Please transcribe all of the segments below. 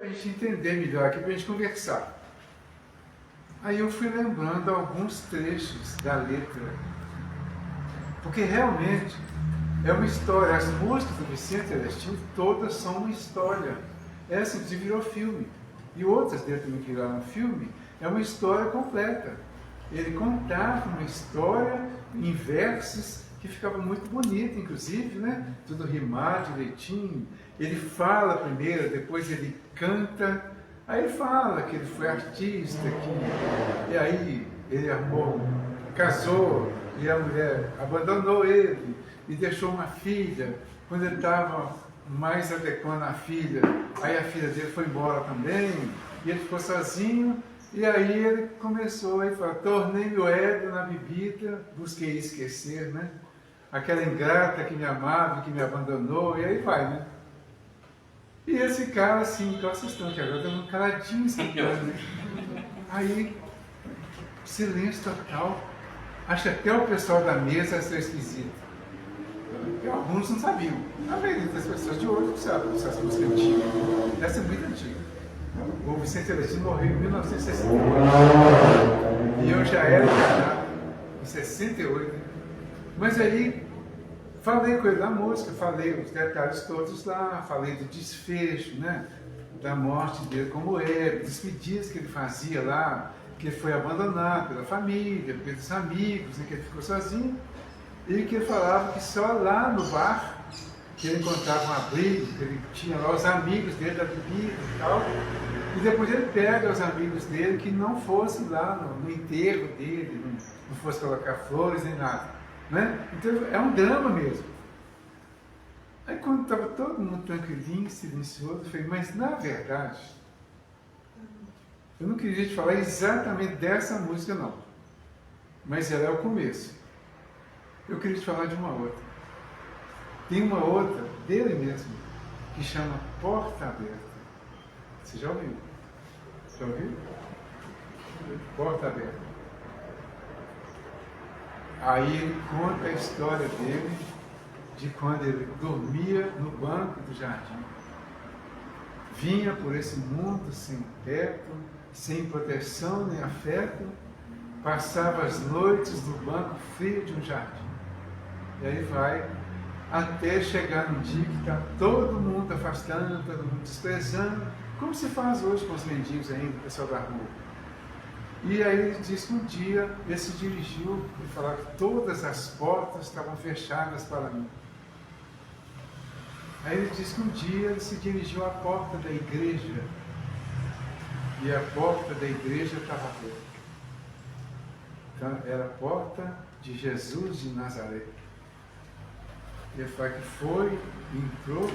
a gente entender melhor aqui, para a gente conversar. Aí eu fui lembrando alguns trechos da letra, porque realmente é uma história. As músicas do Vicente Celestino todas são uma história. Essa virou filme, e outras dele também que viraram filme, é uma história completa. Ele contava uma história em versos que ficava muito bonito, inclusive, né? Tudo rimado direitinho. Ele fala primeiro, depois ele canta. Aí ele fala que ele foi artista, e aí ele casou, e a mulher abandonou ele e deixou uma filha. Quando ele estava mais adequando a filha, aí a filha dele foi embora também, e ele ficou sozinho. E aí ele começou a falar: tornei-me o ébrio na bebida, busquei esquecer, né? Aquela ingrata que me amava, que me abandonou, e aí vai, né? E eles ficaram assim, igual vocês estão aqui agora, dando caladinho escutando, né? Aí, silêncio total. Acho que até o pessoal da mesa achou esquisito. Porque alguns não sabiam. A maioria das pessoas de hoje não sabe essa música antiga. Essa é muito antiga. O Vicente Celestino morreu em 1968. E eu já era casado em 68. Mas aí, falei com ele da música, falei os detalhes todos lá, falei do desfecho, né? Da morte dele como era, despedidas que ele fazia lá, que ele foi abandonado pela família, pelos amigos, né? Que ele ficou sozinho. E que ele falava que só lá no bar que ele encontrava um abrigo, que ele tinha lá os amigos dele da bebida e tal. E depois ele pega os amigos dele que não fossem lá no enterro dele, não fosse colocar flores nem nada. Né? Então é um drama mesmo. Aí quando estava todo mundo tranquilinho, silencioso, eu falei: mas na verdade, eu não queria te falar exatamente dessa música não, mas ela é o começo. Eu queria te falar de uma outra. Tem uma outra dele mesmo, que chama Porta Aberta. Você já ouviu? Já ouviu? Porta Aberta. Aí ele conta a história dele, de quando ele dormia no banco do jardim. Vinha por esse mundo sem teto, sem proteção nem afeto, passava as noites no banco frio de um jardim. E aí vai, até chegar no dia que está todo mundo afastando, todo mundo desprezando, como se faz hoje com os mendigos ainda, o pessoal da rua. E aí ele diz que um dia ele se dirigiu e falou que todas as portas estavam fechadas para mim. Aí ele diz que um dia ele se dirigiu à porta da igreja, e a porta da igreja estava aberta. Então era a porta de Jesus de Nazaré. Ele fala que foi, entrou,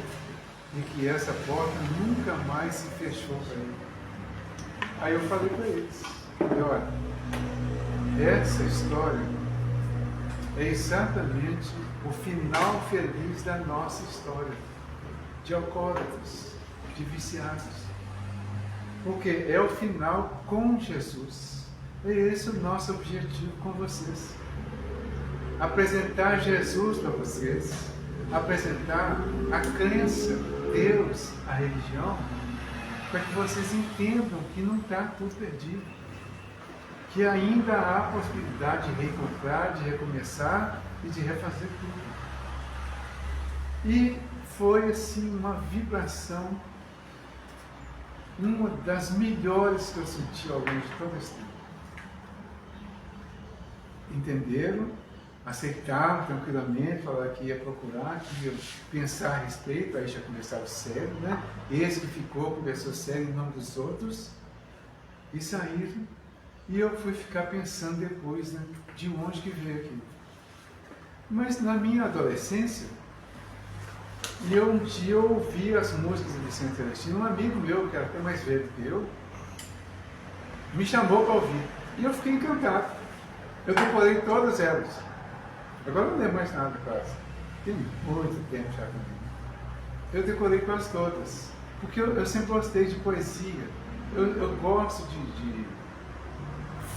e que essa porta nunca mais se fechou para ele. Aí eu falei para eles: olha, essa história é exatamente o final feliz da nossa história, de alcoólatras, de viciados. Porque é o final com Jesus. É esse o nosso objetivo com vocês. Apresentar Jesus para vocês, apresentar a crença, Deus, a religião, para que vocês entendam que não está tudo perdido, que ainda há possibilidade de reencontrar, de recomeçar e de refazer tudo. E foi assim uma vibração, uma das melhores que eu senti ao longo de todo esse tempo. Entenderam? Aceitaram tranquilamente, falaram que ia procurar, que ia pensar a respeito, aí já conversava sério, né? Esse que ficou, conversou sério em nome dos outros, e saíram. E eu fui ficar pensando depois, né, de onde que veio aquilo. Mas na minha adolescência, um dia eu ouvi as músicas de Vicente Celestino, um amigo meu, que era até mais velho que eu, me chamou para ouvir. E eu fiquei encantado. Eu decorei todas elas. Agora eu não lembro mais nada quase. Tem muito tempo já também. Eu decorei quase todas. Porque eu sempre gostei de poesia. Eu gosto de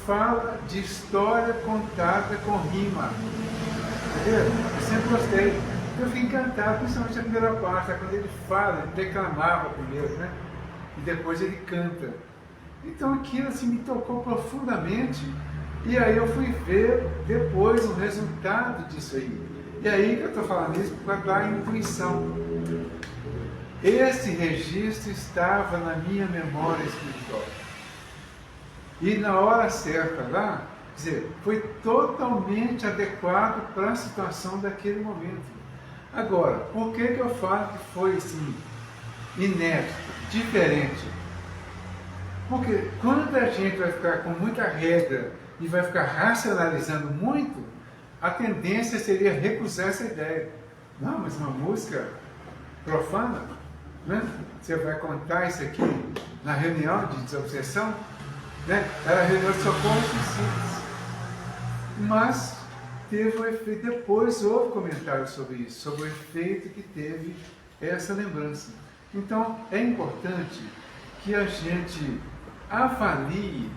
fala de história contada com rima. Entendeu? Eu sempre gostei. Eu fiquei encantado, principalmente a primeira parte, quando ele fala, ele declamava primeiro, né? e depois ele canta. Então aquilo assim, me tocou profundamente, e aí eu fui ver depois o resultado disso aí. E aí que eu estou falando isso para dar intuição. Esse registro estava na minha memória espiritual. E na hora certa lá, quer dizer, foi totalmente adequado para a situação daquele momento. Agora, por que eu falo que foi assim, inédito, diferente? Porque quando a gente vai ficar com muita regra e vai ficar racionalizando muito, a tendência seria recusar essa ideia. Não, mas uma música profana, né? Você vai contar isso aqui na reunião de desobsessão, né? Era a reunião de socorro suicidas. Mas teve o efeito, depois houve comentário sobre isso, sobre o efeito que teve essa lembrança. Então é importante que a gente avalie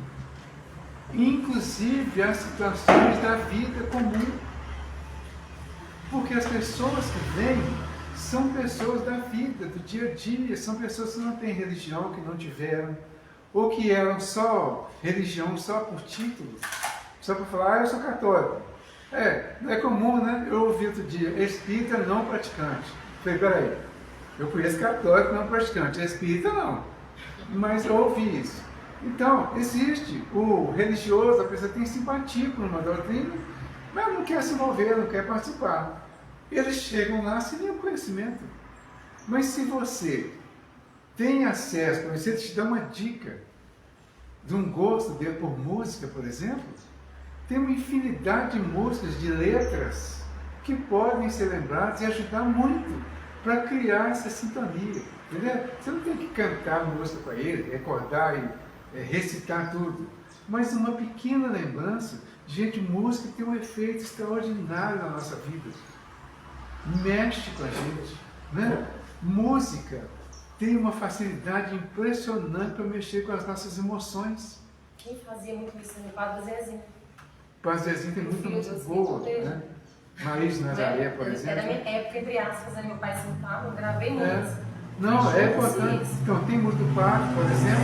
inclusive as situações da vida comum, porque as pessoas que vêm são pessoas da vida, do dia a dia, são pessoas que não têm religião, que não tiveram, ou que eram só religião só por título, só para falar, eu sou católico. Não é comum, né? Eu ouvi outro dia, espírita não praticante. Falei, peraí, eu conheço católico não praticante, espírita não, mas eu ouvi isso. Então, existe o religioso, a pessoa tem simpatia por uma doutrina, mas não quer se envolver, não quer participar. Eles chegam lá sem nenhum conhecimento. Mas se você tem acesso, se ele te dá uma dica de um gosto dele por música, por exemplo, tem uma infinidade de músicas, de letras, que podem ser lembradas e ajudar muito para criar essa sintonia. Entendeu? Você não tem que cantar música para ele, recordar e recitar tudo, mas uma pequena lembrança. Gente, música tem um efeito extraordinário na nossa vida, mexe com a gente, né? Música tem uma facilidade impressionante para mexer com as nossas emoções. Quem fazia muito isso no Padre Zezinho? O Padre Zezinho tem muita música boa, né? Maria de Nazaré, por exemplo. Era da minha época, entre aspas, meu pai sentava, eu gravei muitas. Não, é importante. Então, tem muito padre, por exemplo,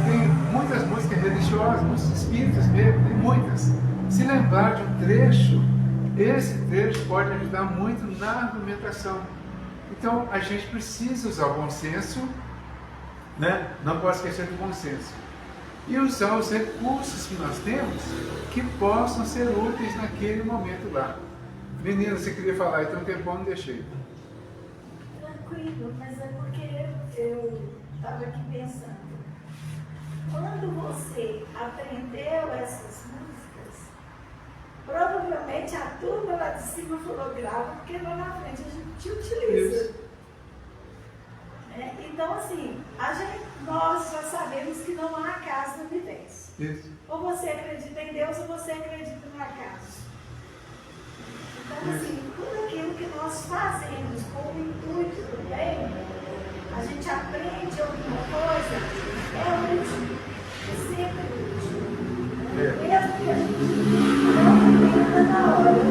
tem muitas músicas religiosas, músicas espíritas mesmo, tem muitas. Se lembrar de um trecho, esse trecho pode ajudar muito na argumentação. Então, a gente precisa usar o bom senso, né? Não pode esquecer do bom senso. E usar os recursos que nós temos que possam ser úteis naquele momento lá. Menina, você queria falar, então tem bom, não deixei. Tranquilo, mas é porque eu estava aqui pensando. Quando você aprendeu essas músicas, provavelmente a turma lá de cima falou grava, porque lá na frente a gente utiliza. Então, assim, nós já sabemos que não há acaso no universo. Isso. Ou você acredita em Deus ou você acredita no acaso. Então, assim, tudo aquilo que nós fazemos com o intuito do bem, a gente aprende alguma coisa, é útil, é sempre útil. Mesmo que a gente não entenda na hora.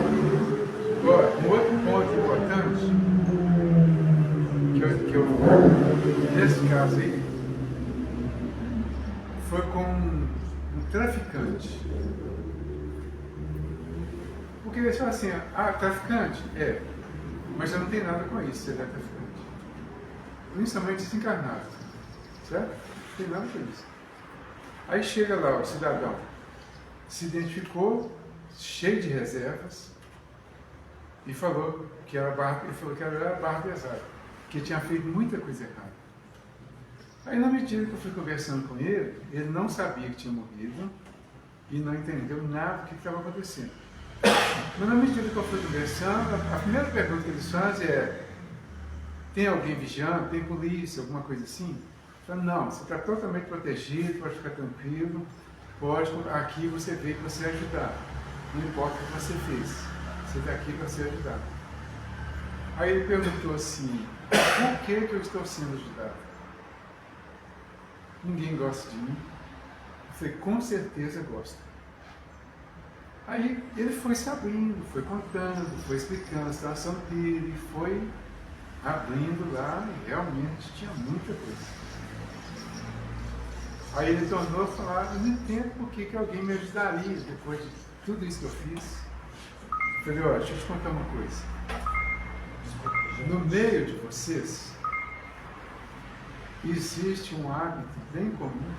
Agora, um outro ponto importante, que eu nesse caso aí, foi com um traficante. Porque eles falam assim, traficante? Mas eu não tenho nada com isso, ele é traficante. Principalmente desencarnado, certo? Não tem nada com isso. Aí chega lá o cidadão, se identificou, cheio de reservas, e falou que era barra pesada, que tinha feito muita coisa errada. Aí na medida que eu fui conversando com ele, ele não sabia que tinha morrido, e não entendeu nada do que estava acontecendo. Mas na medida que eu fui conversando, a primeira pergunta que eles fazem é: tem alguém vigiando? Tem polícia? Alguma coisa assim? Eu falo, não, você está totalmente protegido, pode ficar tranquilo, aqui você veio para ser ajudado. Não importa o que você fez, você está aqui para ser ajudado. Aí ele perguntou assim, por que eu estou sendo ajudado? Ninguém gosta de mim. Eu falei, com certeza gosta. Aí ele foi se abrindo, foi contando, foi explicando a situação dele, foi abrindo lá e realmente tinha muita coisa. Aí ele tornou a falar, eu não entendo por que alguém me ajudaria depois de tudo isso que eu fiz. Eu falei, ó, deixa eu te contar uma coisa. No meio de vocês, existe um hábito bem comum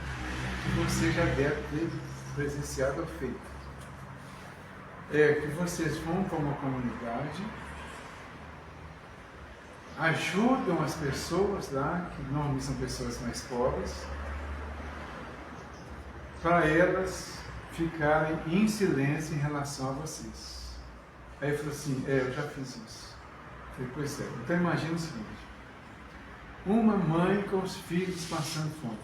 que você já deve ter presenciado ou feito. É que vocês vão para uma comunidade, ajudam as pessoas lá, que normalmente são pessoas mais pobres, para elas ficarem em silêncio em relação a vocês. Aí ele falou assim, eu já fiz isso. Eu falei, pois é, então imagina o seguinte, uma mãe com os filhos passando fome.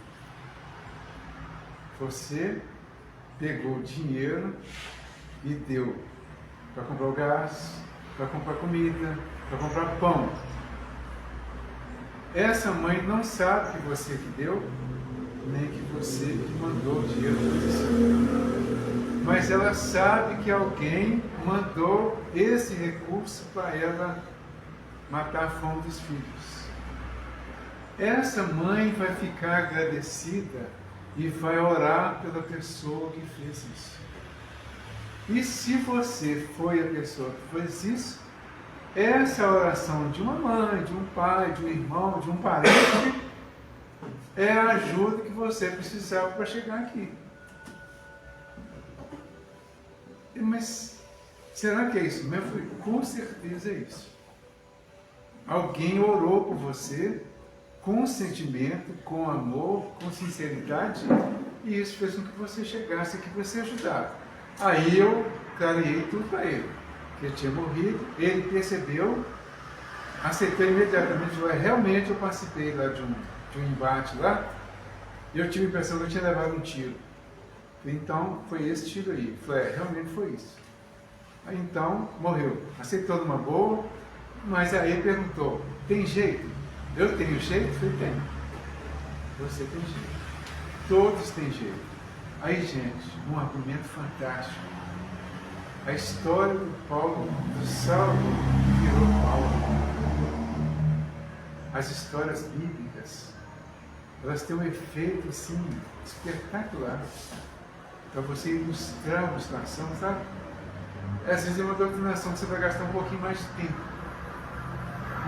Você pegou o dinheiro e deu para comprar o gás, para comprar comida, para comprar pão. Essa mãe não sabe que você que deu, nem que você que mandou o dinheiro para você. Mas ela sabe que alguém mandou esse recurso para ela matar a fome dos filhos. Essa mãe vai ficar agradecida e vai orar pela pessoa que fez isso. E se você foi a pessoa que fez isso, essa oração de uma mãe, de um pai, de um irmão, de um parente, é a ajuda que você precisava para chegar aqui. Mas será que é isso mesmo? Com certeza é isso. Alguém orou por você com sentimento, com amor, com sinceridade, e isso fez com que você chegasse aqui para ser ajudado. Aí eu clareei tudo para ele, que ele tinha morrido, ele percebeu, aceitou imediatamente, realmente eu participei lá de um embate lá, e eu tive a impressão que eu tinha levado um tiro. Então foi esse tiro aí. Eu falei, realmente foi isso. Aí então morreu. Aceitou numa boa, mas aí perguntou, tem jeito? Eu tenho jeito? Eu falei, tem. Você tem jeito. Todos têm jeito. Aí, gente, um argumento fantástico. A história do Paulo, do Saulo, virou Paulo. As histórias bíblicas, elas têm um efeito, assim, espetacular. Para você ilustrar a ilustração, sabe? Às vezes é uma doutrinação que você vai gastar um pouquinho mais de tempo.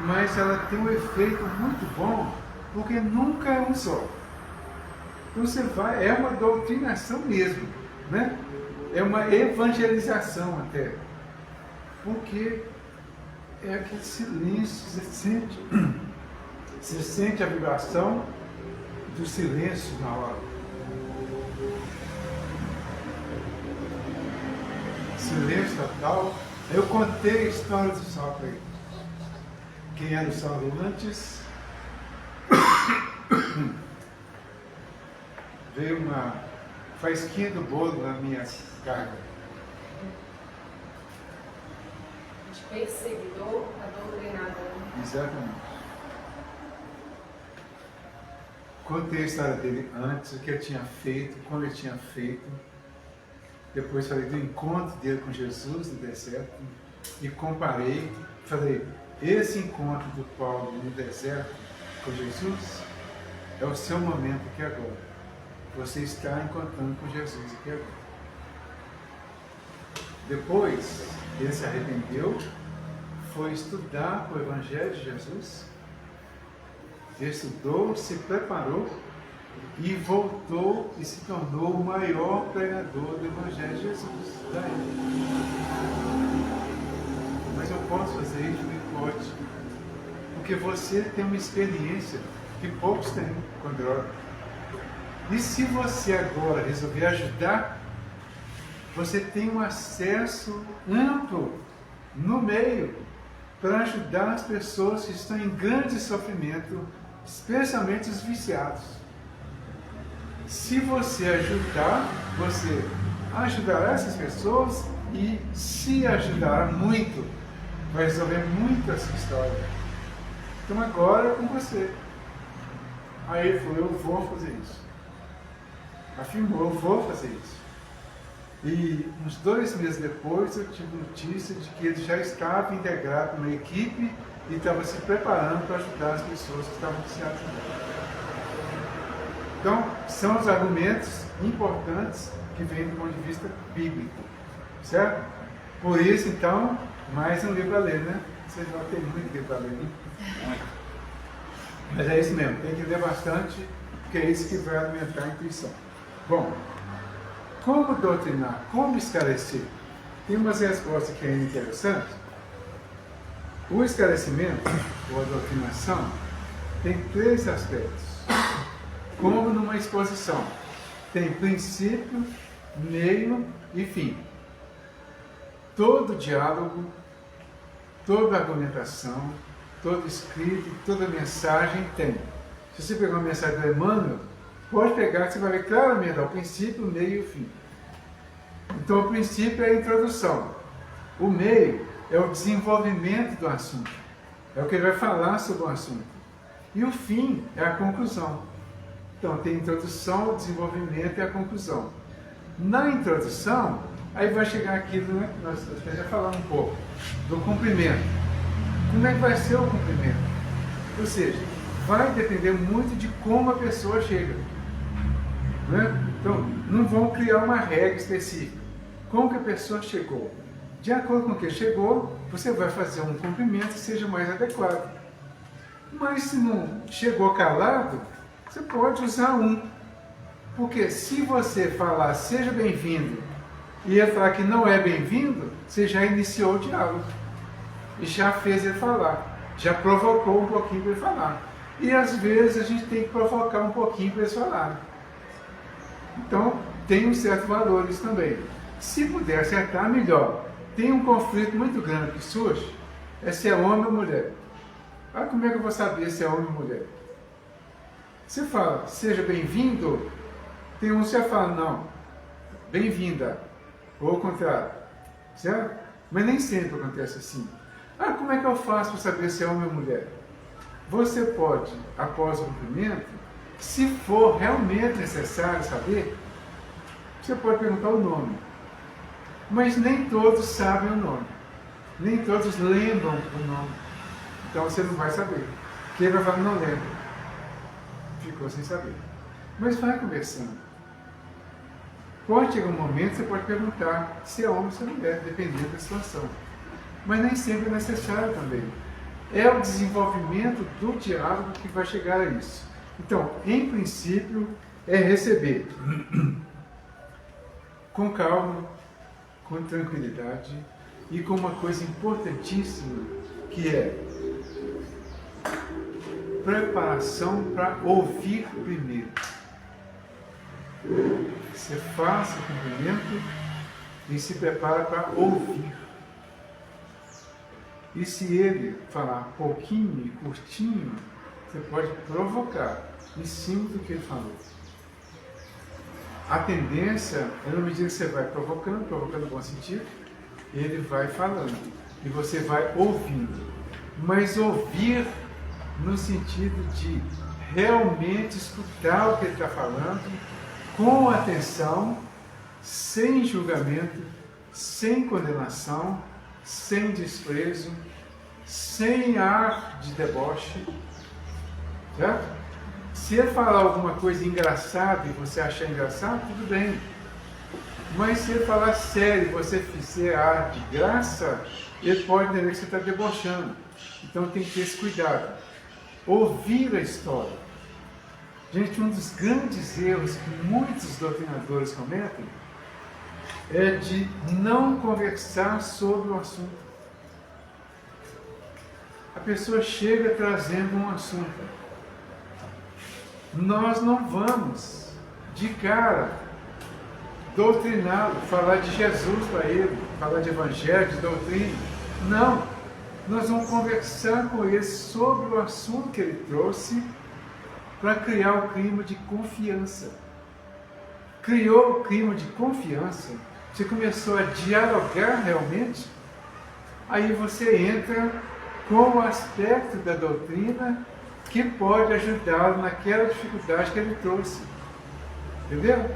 Mas ela tem um efeito muito bom, porque nunca é um só. Então você vai, é uma doutrinação mesmo, né? É uma evangelização até. Porque é aquele silêncio, você sente a vibração do silêncio na hora. Silêncio total. Eu contei a história do Saulo para ele. Quem era o Saulo antes? Veio uma faísquinha do bolo na minha carga. De perseguidor a doutrinador. Exatamente. Contei a história dele antes, o que ele tinha feito, como ele tinha feito. Depois falei do encontro dele com Jesus no deserto e comparei, falei, esse encontro do Paulo no deserto com Jesus é o seu momento aqui agora. Você está encontrando com Jesus aqui agora. Depois, ele se arrependeu, foi estudar o Evangelho de Jesus, estudou, se preparou e voltou e se tornou o maior pregador do Evangelho de Jesus. Daí. Mas eu posso fazer isso? Não pode. Porque você tem uma experiência que poucos têm com a droga. E se você agora resolver ajudar, você tem um acesso amplo no meio para ajudar as pessoas que estão em grande sofrimento, especialmente os viciados. Se você ajudar, você ajudará essas pessoas e se ajudará muito, vai resolver muito essa história. Então agora é com você. Aí ele falou, eu vou fazer isso. Afirmou, eu vou fazer isso. E uns 2 meses depois eu tive notícia de que ele já estava integrado numa equipe e estava se preparando para ajudar as pessoas que estavam viciadas. Então, são os argumentos importantes que vêm do ponto de vista bíblico, certo? Por isso, então, mais um livro a ler, né? Vocês vão ter muito livro a ler, né? Mas é isso mesmo, tem que ler bastante, porque é isso que vai alimentar a intuição. Bom, como doutrinar, como esclarecer? Tem umas respostas que ainda interessantes. O esclarecimento, ou a doutrinação, tem 3 aspectos. Como numa exposição. Tem princípio, meio e fim. Todo diálogo, toda argumentação, todo escrito, toda mensagem tem. Se você pegar uma mensagem do Emmanuel, pode pegar que você vai ver claramente o princípio, o meio e o fim. Então o princípio é a introdução. O meio é o desenvolvimento do assunto. É o que ele vai falar sobre o assunto. E o fim é a conclusão. Então tem a introdução, o desenvolvimento e a conclusão. Na introdução, aí vai chegar aquilo, né, que nós já falamos um pouco, do cumprimento. Como é que vai ser o cumprimento? Ou seja, vai depender muito de como a pessoa chega. Né? Então, não vão criar uma regra específica. Como que a pessoa chegou? De acordo com o que chegou, você vai fazer um cumprimento que seja mais adequado. Mas se não chegou calado, você pode usar um. Porque se você falar seja bem-vindo e ele falar que não é bem-vindo, você já iniciou o diálogo. E já fez ele falar. Já provocou um pouquinho para ele falar. E às vezes a gente tem que provocar um pouquinho para eles falarem. Então, tem um certo valor isso também. Se puder acertar, melhor. Tem um conflito muito grande que surge, é se é homem ou mulher. Ah, como é que eu vou saber se é homem ou mulher? Você fala, seja bem-vindo, tem um que você fala, não, bem-vinda, ou ao contrário, certo? Mas nem sempre acontece assim. Ah, como é que eu faço para saber se é homem ou mulher? Você pode, após o cumprimento, se for realmente necessário saber, você pode perguntar o nome. Mas nem todos sabem o nome. Nem todos lembram o nome. Então você não vai saber. Quem vai falar, não lembra. Ficou sem saber. Mas vai conversando. Pode chegar um momento que você pode perguntar se é homem ou se é mulher, dependendo da situação. Mas nem sempre é necessário também. É o desenvolvimento do diálogo que vai chegar a isso. Então, em princípio, é receber com calma, com tranquilidade e com uma coisa importantíssima, que é preparação para ouvir primeiro. Você faz o cumprimento e se prepara para ouvir. E se ele falar pouquinho e curtinho, você pode provocar em cima do que ele falou. A tendência é, na medida que você vai provocando no bom sentido, ele vai falando e você vai ouvindo. Mas ouvir no sentido de realmente escutar o que ele está falando, com atenção, sem julgamento, sem condenação, sem desprezo, sem ar de deboche. Certo? Se ele falar alguma coisa engraçada e você achar engraçado, tudo bem. Mas se ele falar sério e você fizer ar de graça, ele pode entender que você está debochando. Então tem que ter esse cuidado. Ouvir a história. Gente, um dos grandes erros que muitos doutrinadores cometem é de não conversar sobre o assunto. A pessoa chega trazendo um assunto. Nós não vamos, de cara, doutriná-lo, falar de Jesus para ele, falar de evangelho, de doutrina. Não. Nós vamos conversar com ele sobre o assunto que ele trouxe para criar o clima de confiança. Criou o clima de confiança, você começou a dialogar realmente, aí você entra com o aspecto da doutrina que pode ajudá-lo naquela dificuldade que ele trouxe. Entendeu?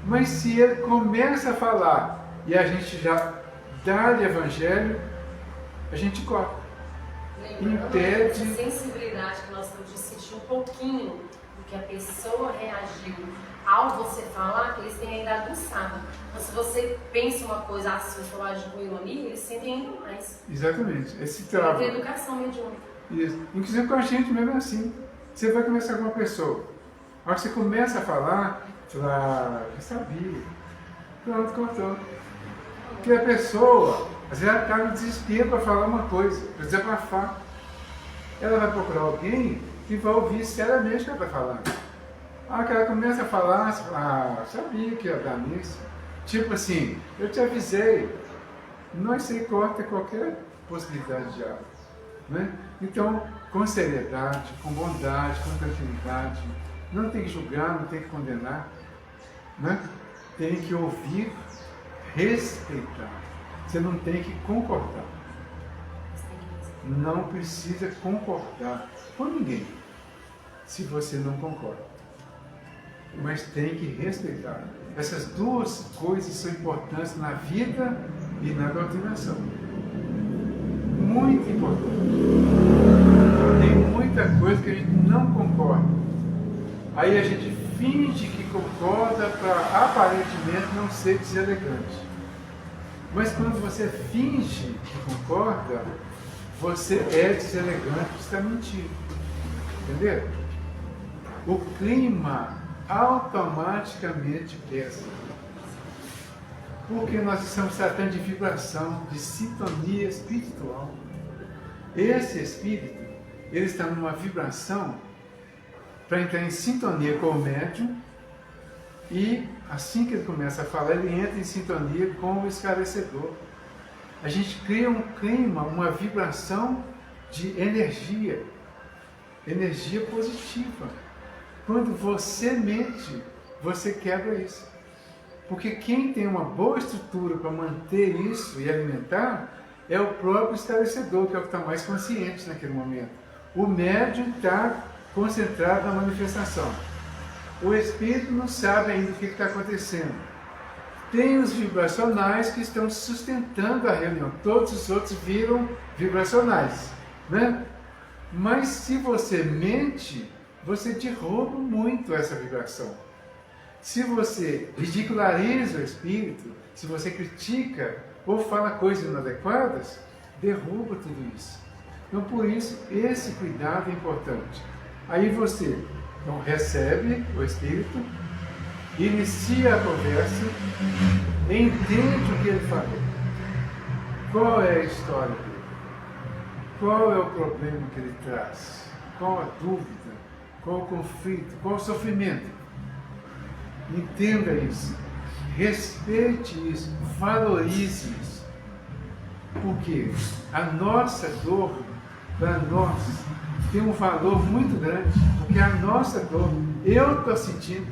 Mas se ele começa a falar e a gente já dá-lhe evangelho, a gente corta. Lembrando impede. essa sensibilidade que nós temos de sentir um pouquinho do que a pessoa reagiu ao você falar, eles têm ainda aguçado. Então, se você pensa uma coisa, se você agir com ele ali, eles sentem ainda mais. Exatamente. Esse trabalho. É educação mediúnica. Isso. Inclusive com a gente mesmo é assim. Você vai conversar com uma pessoa. A hora que você começa a falar, você fala, eu sabia. Pronto, cortou. Porque a pessoa, às vezes ela está no desespero para falar uma coisa, para desabafar. Ela vai procurar alguém que vai ouvir seriamente o que ela está falando. A hora que ela começa a falar, sabia que ia dar nisso. Tipo assim, eu te avisei. Nós se corta qualquer possibilidade de algo. Né? Então, com seriedade, com bondade, com tranquilidade, não tem que julgar, não tem que condenar, né? Tem que ouvir, respeitar. Você não tem que concordar. Não precisa concordar com ninguém, se você não concorda. Mas tem que respeitar. Essas duas coisas são importantes na vida e na doutrinação. Muito importante. Tem muita coisa que a gente não concorda. Aí a gente finge que concorda para aparentemente não ser deselegante. Mas quando você finge que concorda, você é deselegante, você está mentindo. Entendeu? O clima automaticamente pesa. Porque nós estamos tratando de vibração, de sintonia espiritual. Esse espírito, ele está numa vibração para entrar em sintonia com o médium, e assim que ele começa a falar, ele entra em sintonia com o esclarecedor. A gente cria um clima, uma vibração de energia positiva. Quando você mente, você quebra isso. Porque quem tem uma boa estrutura para manter isso e alimentar é o próprio esclarecedor, que é o que está mais consciente naquele momento. O médium está concentrado na manifestação. O espírito não sabe ainda o que está acontecendo. Tem os vibracionais que estão sustentando a reunião. Todos os outros viram vibracionais, né? Mas se você mente, você derruba muito essa vibração. Se você ridiculariza o espírito, se você critica ou fala coisas inadequadas, derruba tudo isso. Então, por isso, esse cuidado é importante. Aí você então, recebe o espírito, inicia a conversa, entende o que ele falou. Qual é a história dele? Qual é o problema que ele traz? Qual a dúvida? Qual o conflito? Qual o sofrimento? Entenda isso. Respeite isso. Valorize isso. Porque a nossa dor, para nós, tem um valor muito grande. Porque a nossa dor, eu estou sentindo,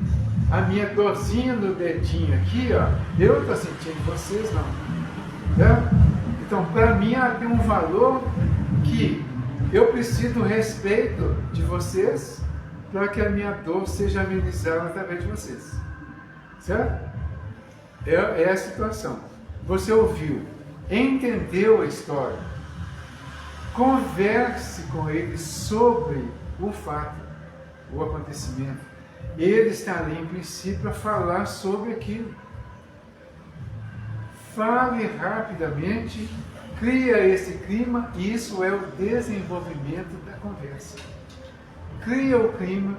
a minha dorzinha no dedinho aqui, ó, eu estou sentindo, vocês não. Tá? Então, para mim, ela tem um valor que eu preciso do respeito de vocês para que a minha dor seja amenizada através de vocês. Certo? É a situação. Você ouviu, entendeu a história, converse com ele sobre o fato, o acontecimento. Ele está ali, em princípio, para falar sobre aquilo. Fale rapidamente, cria esse clima, e isso é o desenvolvimento da conversa. Cria o clima,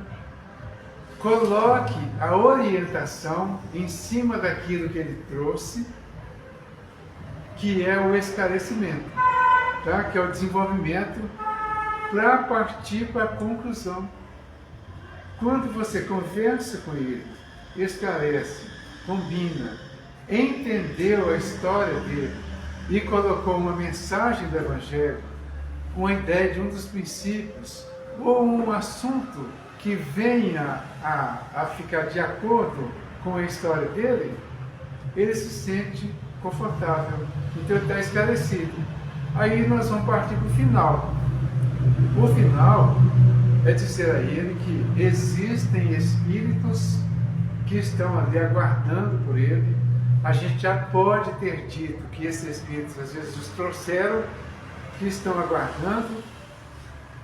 coloque a orientação em cima daquilo que ele trouxe, que é o esclarecimento, tá? Que é o desenvolvimento, para partir para a conclusão. Quando você conversa com ele, esclarece, combina, entendeu a história dele e colocou uma mensagem do Evangelho, uma ideia de um dos princípios, ou um assunto que venha a ficar de acordo com a história dele, ele se sente confortável, então ele está esclarecido. Aí nós vamos partir para o final. O final é dizer a ele que existem espíritos que estão ali aguardando por ele. A gente já pode ter dito que esses espíritos às vezes os trouxeram, que estão aguardando,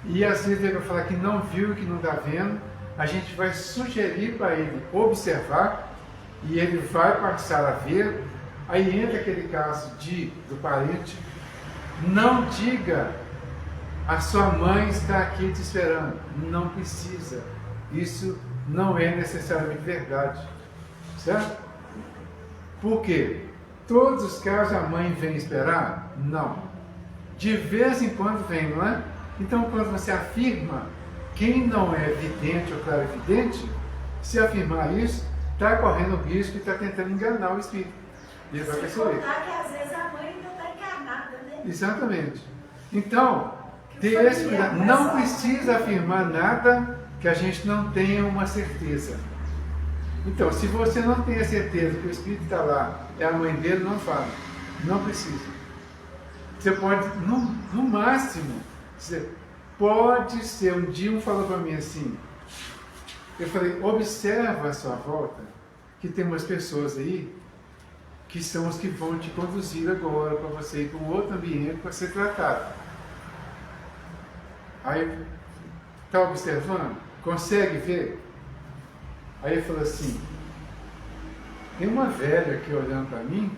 e às vezes ele vai falar que não viu, que não está vendo, a gente vai sugerir para ele observar e ele vai passar a ver. Aí entra aquele caso do parente, não diga, a sua mãe está aqui te esperando. Não precisa. Isso não é necessariamente verdade. Certo? Por quê? Todos os casos a mãe vem esperar? Não. De vez em quando vem, não é? Então, quando você afirma, quem não é vidente ou clarividente, se afirmar isso, está correndo o risco e está tentando enganar o espírito. Ele vai perceber. Contar que às vezes a mãe ainda está encarnada, né? Exatamente. Então, ter esse cuidado. Não precisa afirmar nada que a gente não tenha uma certeza. Então, se você não tem a certeza que o espírito está lá, é a mãe dele, não fala. Não precisa. Você pode, no máximo, pode ser. Um dia um falou para mim assim, eu falei, observa a sua volta, que tem umas pessoas aí, que são os que vão te conduzir agora para você ir para um outro ambiente para ser tratado. Aí, está observando? Consegue ver? Aí ele falou assim, tem uma velha aqui olhando para mim,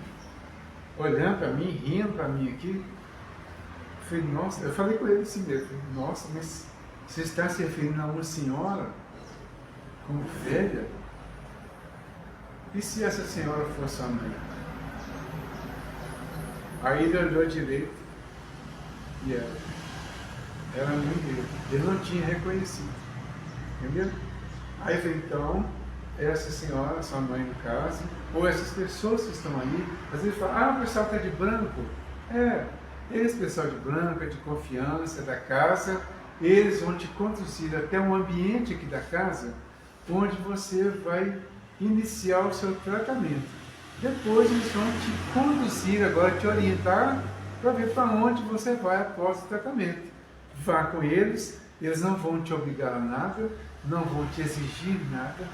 rindo para mim aqui. Eu falei, nossa, eu falei com ele assim mesmo, nossa, mas você está se referindo a uma senhora como velha? E se essa senhora fosse a mãe? Aí ele olhou direito e era a mãe dele. Ele não tinha reconhecido. Entendeu? Aí eu falei, então, essa senhora, sua mãe no caso, ou essas pessoas que estão aí, às vezes falam, o pessoal está de branco. Esse pessoal de branco é de confiança da casa, eles vão te conduzir até um ambiente aqui da casa, onde você vai iniciar o seu tratamento. Depois eles vão te conduzir, agora te orientar para ver para onde você vai após o tratamento. Vá com eles, eles não vão te obrigar a nada, não vão te exigir nada,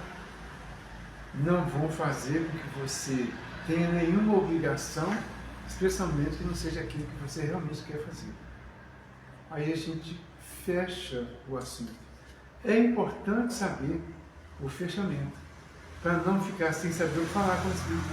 não vão fazer com que você tenha nenhuma obrigação, especialmente que não seja aquilo que você realmente quer fazer. Aí a gente fecha o assunto. É importante saber o fechamento, para não ficar sem saber o que falar com o espírito.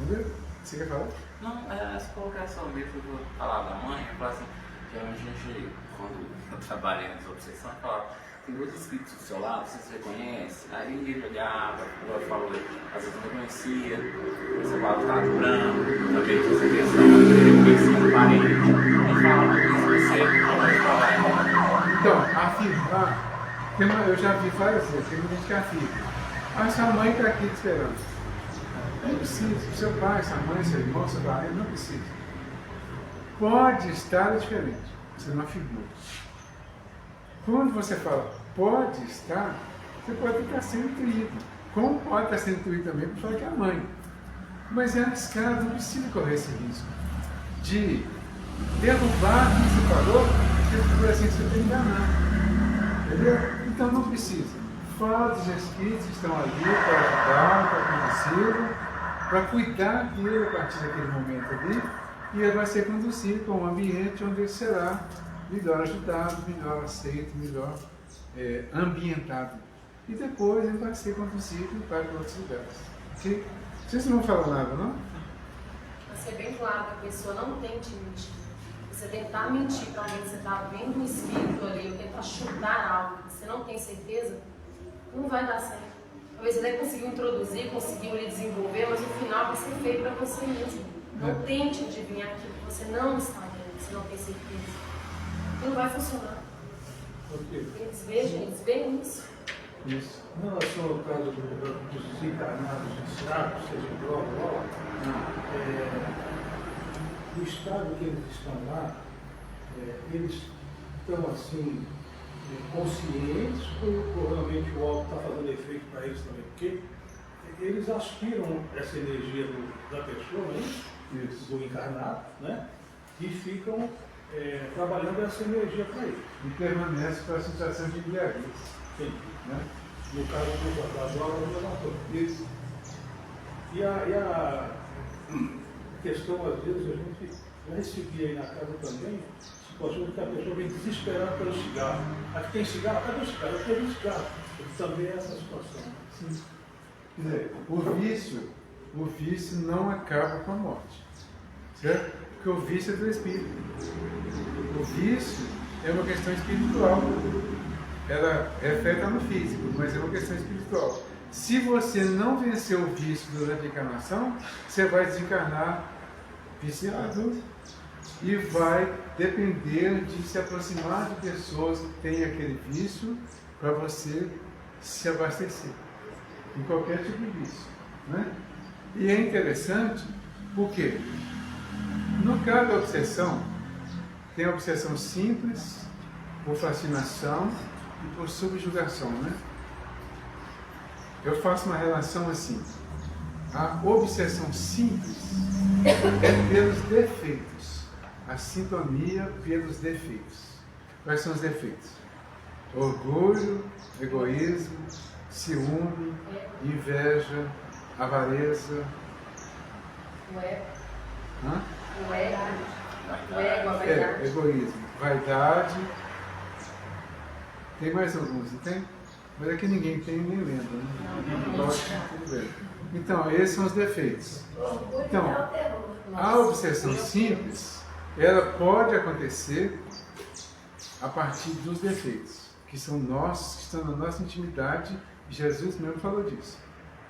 Entendeu? Você quer falar? Não, essa colocação mesmo do falar da mãe, eu falo assim, geralmente a gente, quando eu trabalhei nas obsessões, falava, tem dois espíritos do seu lado, você se reconhece? Aí ele olhava, igual eu falo, às vezes não reconhecia, você falava que estava de branco, talvez você questão, ele reconhecia o parente, aí falava isso, você pode falar. Então, afirmar, eu já vi várias vezes, tem gente que afirma, sua mãe está aqui te esperando. Não precisa, seu pai, sua mãe, seu irmão, seu pai, não precisa. Pode estar diferente, você não afirmou. Quando você fala pode estar, você pode estar sendo intuído. Como pode estar sendo intuído também por falar que é a mãe. Mas é arriscado, não precisa correr esse risco de derrubar o que você falou, porque por assim você tem que enganar. Entendeu? Então não precisa. Fala dos espíritos que estão ali para ajudar, para conhecê-lo, para cuidar dele a partir daquele momento ali, e ele vai ser conduzido para um ambiente onde ele será melhor ajudado, melhor aceito, melhor ambientado. E depois ele vai ser conduzido para outros lugares. Okay? Vocês não falam nada, não? Vai ser bem claro que a pessoa não tente mentir. Você tentar mentir para alguém que você está vendo um espírito ali, ou tentar chutar algo que você não tem certeza, não vai dar certo. Talvez ele conseguiu introduzir, conseguiu lhe desenvolver, mas no final vai ser feio para você mesmo. Não tente adivinhar aquilo que você não está vendo, que você não tem certeza. E não vai funcionar. Eles veem isso. Isso. Em relação ao caso dos desencarnados em estado, seja em droga, o estado que eles estão lá, eles estão assim, conscientes ou realmente o álcool está fazendo efeito para eles também? Porque eles aspiram essa energia da pessoa, né? Isso. Do encarnado, né? E ficam trabalhando essa energia para ele. E permanece com a sensação de embriaguez. Sim. Né? No caso da droga, não levantou. Isso. E a questão, às vezes, a gente já recebia aí na casa também, situação de que a pessoa vem desesperada pelo cigarro. Aqui tem cigarro? Cadê o cigarro? Eu quero um cigarro. Também é essa situação. Sim. Quer dizer, o vício não acaba com a morte. Certo? Porque o vício é do espírito. O vício é uma questão espiritual. Ela é feita no físico, mas é uma questão espiritual. Se você não vencer o vício durante a encarnação, você vai desencarnar viciado e vai depender de se aproximar de pessoas que têm aquele vício para você se abastecer em qualquer tipo de vício, né? E é interessante porque no caso da obsessão, tem a obsessão simples, por fascinação e por subjugação, né? Eu faço uma relação assim. A obsessão simples é pelos defeitos. A sintonia pelos defeitos. Quais são os defeitos? Orgulho, egoísmo, ciúme, inveja, avareza. O ego. Hã? O ego, a vaidade. Egoísmo, vaidade. Tem mais alguns, não tem? Mas aqui ninguém tem nem lembra, né? Tudo bem. Então, esses são os defeitos. Então, a obsessão simples, ela pode acontecer a partir dos defeitos, que são nossos, que estão na nossa intimidade, e Jesus mesmo falou disso.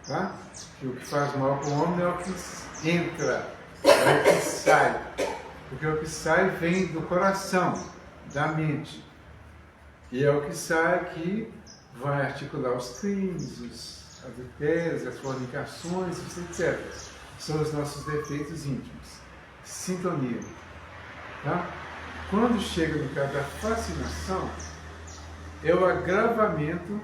Tá? Que o que faz mal para o homem é o que entra, é o que sai. Porque o que sai vem do coração, da mente. E é o que sai que vai articular os crimes, os adultérios, as fornicações, etc. São os nossos defeitos íntimos. Sintonia. Tá? Quando chega no caso da fascinação, é o agravamento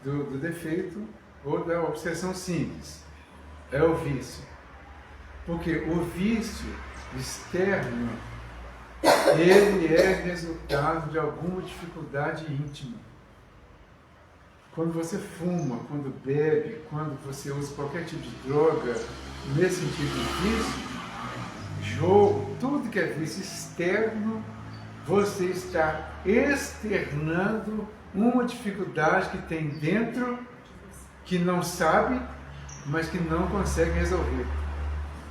do defeito ou da obsessão simples. É o vício. Porque o vício externo, ele é resultado de alguma dificuldade íntima. Quando você fuma, quando bebe, quando você usa qualquer tipo de droga, nesse sentido de vício, jogo, tudo que é vício externo, você está externando uma dificuldade que tem dentro, que não sabe, mas que não consegue resolver.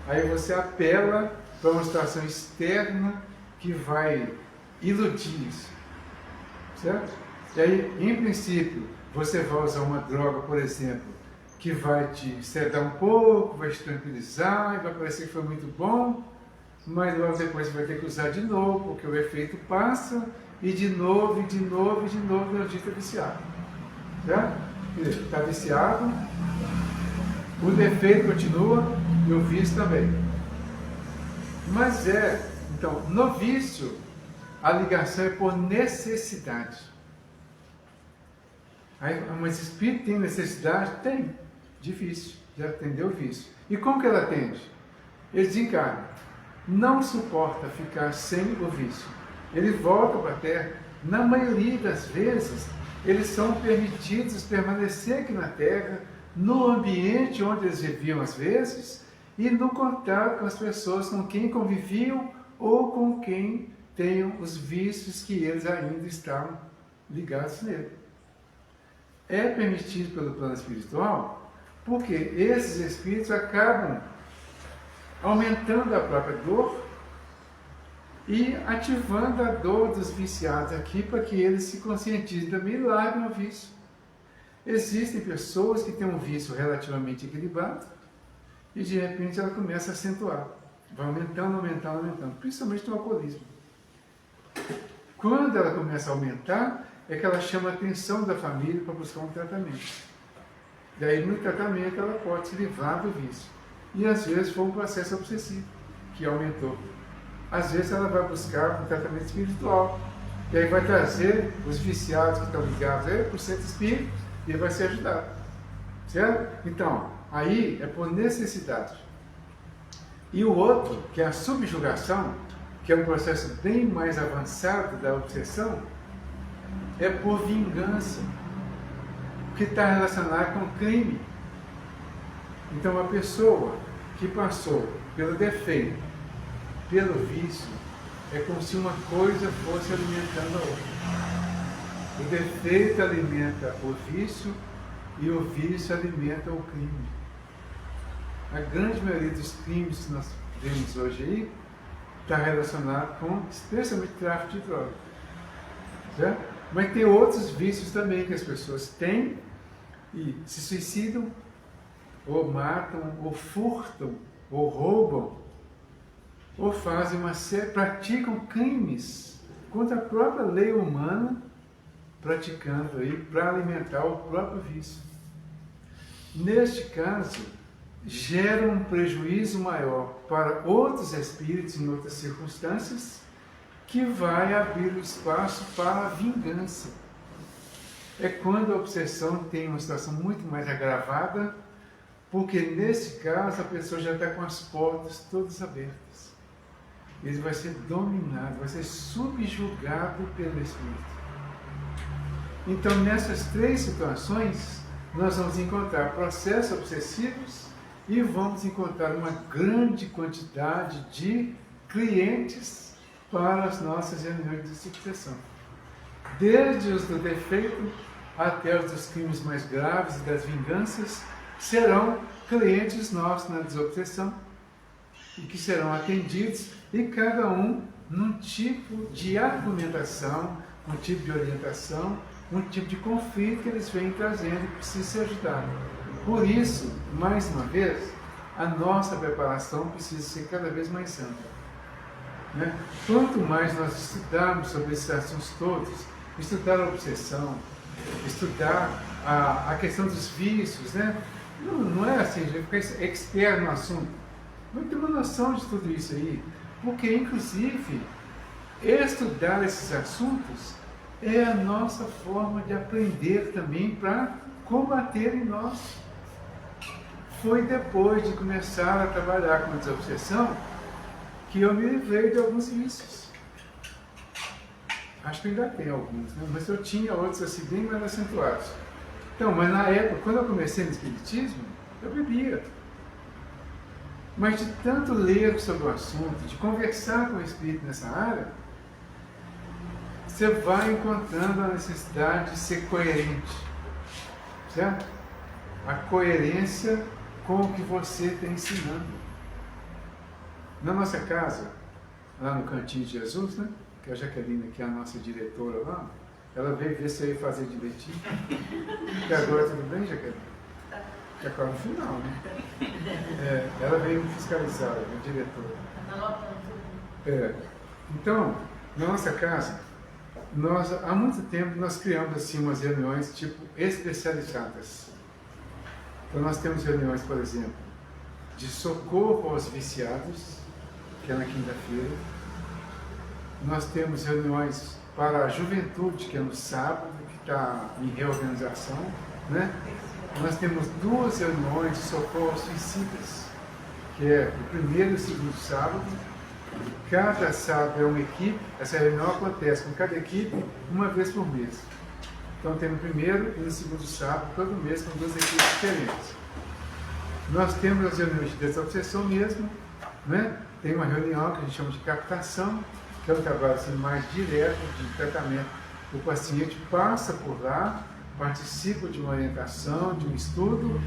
Aí você apela para uma situação externa que vai iludir isso. Certo? E aí, em princípio, você vai usar uma droga, por exemplo, que vai te sedar um pouco, vai te tranquilizar, e vai parecer que foi muito bom, mas logo depois você vai ter que usar de novo, porque o efeito passa, e de novo, e de novo, e de novo, e o dia está viciado. Certo? Está viciado, o defeito continua e o vício também. Mas então, no vício, a ligação é por necessidade. Aí, mas espírito tem necessidade? Tem. Difícil de atender o vício. E como que ela atende? Ele desencarna. Não suporta ficar sem o vício. Ele volta para a Terra. Na maioria das vezes, eles são permitidos permanecer aqui na Terra, no ambiente onde eles viviam às vezes, e no contato com as pessoas com quem conviviam ou com quem tenham os vícios que eles ainda estavam ligados nele. É permitido pelo plano espiritual porque esses espíritos acabam aumentando a própria dor e ativando a dor dos viciados aqui para que eles se conscientizem também e larguem o vício. Existem pessoas que têm um vício relativamente equilibrado e de repente ela começa a acentuar, vai aumentando, aumentando, aumentando, principalmente no alcoolismo. Quando ela começa a aumentar, é que ela chama a atenção da família para buscar um tratamento. Daí no tratamento ela pode se livrar do vício. E às vezes foi um processo obsessivo que aumentou. Às vezes ela vai buscar um tratamento espiritual. E aí vai trazer os viciados que estão ligados para o centro espírita e vai ser ajudado. Certo? Então, aí é por necessidade. E o outro, que é a subjugação, que é um processo bem mais avançado da obsessão, é por vingança, que está relacionado com crime. Então, a pessoa que passou pelo defeito, pelo vício, é como se uma coisa fosse alimentando a outra. O defeito alimenta o vício e o vício alimenta o crime. A grande maioria dos crimes que nós vemos hoje aí está relacionado com, especialmente, tráfico de droga. Certo? Mas tem outros vícios também que as pessoas têm e se suicidam, ou matam, ou furtam, ou roubam, ou fazem praticam crimes contra a própria lei humana, praticando aí para alimentar o próprio vício. Neste caso, gera um prejuízo maior para outros espíritos em outras circunstâncias, que vai abrir o espaço para a vingança. É quando a obsessão tem uma situação muito mais agravada, porque nesse caso a pessoa já está com as portas todas abertas. Ele vai ser dominado, vai ser subjugado pelo espírito. Então, nessas três situações, nós vamos encontrar processos obsessivos e vamos encontrar uma grande quantidade de clientes para as nossas reuniões de desobsessão. Desde os do defeito até os dos crimes mais graves e das vinganças, serão clientes nossos na desobsessão e que serão atendidos, e cada um num tipo de argumentação, um tipo de orientação, um tipo de conflito que eles vêm trazendo e precisa ser ajudado. Por isso, mais uma vez, a nossa preparação precisa ser cada vez mais ampla. Né? Quanto mais nós estudarmos sobre esses assuntos todos, estudar a obsessão, estudar a questão dos vícios, né? Não é assim, a gente fica expert no assunto. Vamos ter uma noção de tudo isso aí, porque, inclusive, estudar esses assuntos é a nossa forma de aprender também para combater em nós. Foi depois de começar a trabalhar com a desobsessão que eu me livrei de alguns vícios. Acho que ainda tem alguns, né? Mas eu tinha outros assim bem mais acentuados. Então, mas na época, quando eu comecei no Espiritismo, eu bebia. Mas de tanto ler sobre o assunto, de conversar com o Espírito nessa área, você vai encontrando a necessidade de ser coerente. Certo? A coerência com o que você está ensinando. Na nossa casa, lá no Cantinho de Jesus, né? Que a Jaqueline, que é a nossa diretora lá, ela veio ver se eu ia fazer direitinho. E agora tudo bem, Jaqueline? Que agora no final, né? Ela veio me fiscalizar, a diretora. Anotando tudo. Então, na nossa casa, nós, há muito tempo, nós criamos assim umas reuniões tipo especializadas. Então nós temos reuniões, por exemplo, de socorro aos viciados, que é na quinta-feira. Nós temos reuniões para a juventude, que é no sábado, que está em reorganização, né? Nós temos 2 reuniões de socorro aos suicidas, que é o primeiro e o segundo sábado. Cada sábado é uma equipe, essa reunião acontece com cada equipe uma vez por mês. Então tem no primeiro e no segundo sábado, todo mês, com 2 equipes diferentes. Nós temos as reuniões de desobsessão mesmo, né? Tem uma reunião que a gente chama de captação, que é um trabalho assim, mais direto de tratamento. O paciente passa por lá, participa de uma orientação, de um estudo,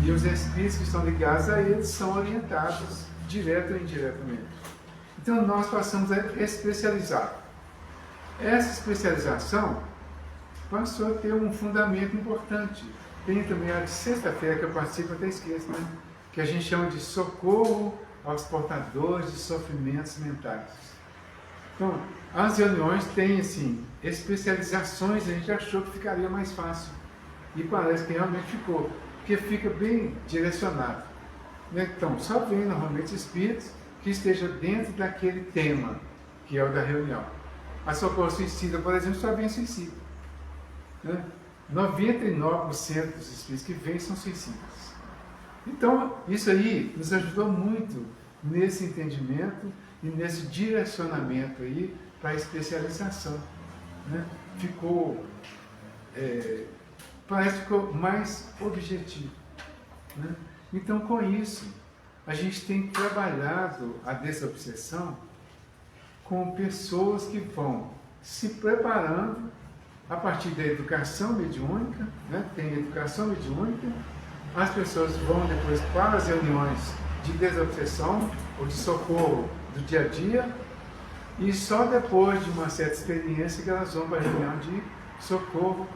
e os espíritos que estão ligados a eles são orientados, direto ou indiretamente. Então nós passamos a especializar. Essa especialização passou a ter um fundamento importante. Tem também a de sexta-feira que eu participo, até esqueço, né? Que a gente chama de socorro aos portadores de sofrimentos mentais. Então, as reuniões têm, assim, especializações, a gente achou que ficaria mais fácil. E parece que realmente ficou, porque fica bem direcionado. Né? Então, só vem normalmente espíritos que esteja dentro daquele tema, que é o da reunião. A socorro suicida, por exemplo, só vem suicida. Né? 99% dos espíritos que vêm são suicidas. Então, isso aí nos ajudou muito nesse entendimento e nesse direcionamento aí para a especialização. Né? Parece que ficou mais objetivo. Né? Então, com isso, a gente tem trabalhado a desobsessão com pessoas que vão se preparando a partir da educação mediúnica, né? Tem educação mediúnica, as pessoas vão depois para as reuniões de desobsessão ou de socorro do dia a dia, e só depois de uma certa experiência que elas vão para a reunião de socorro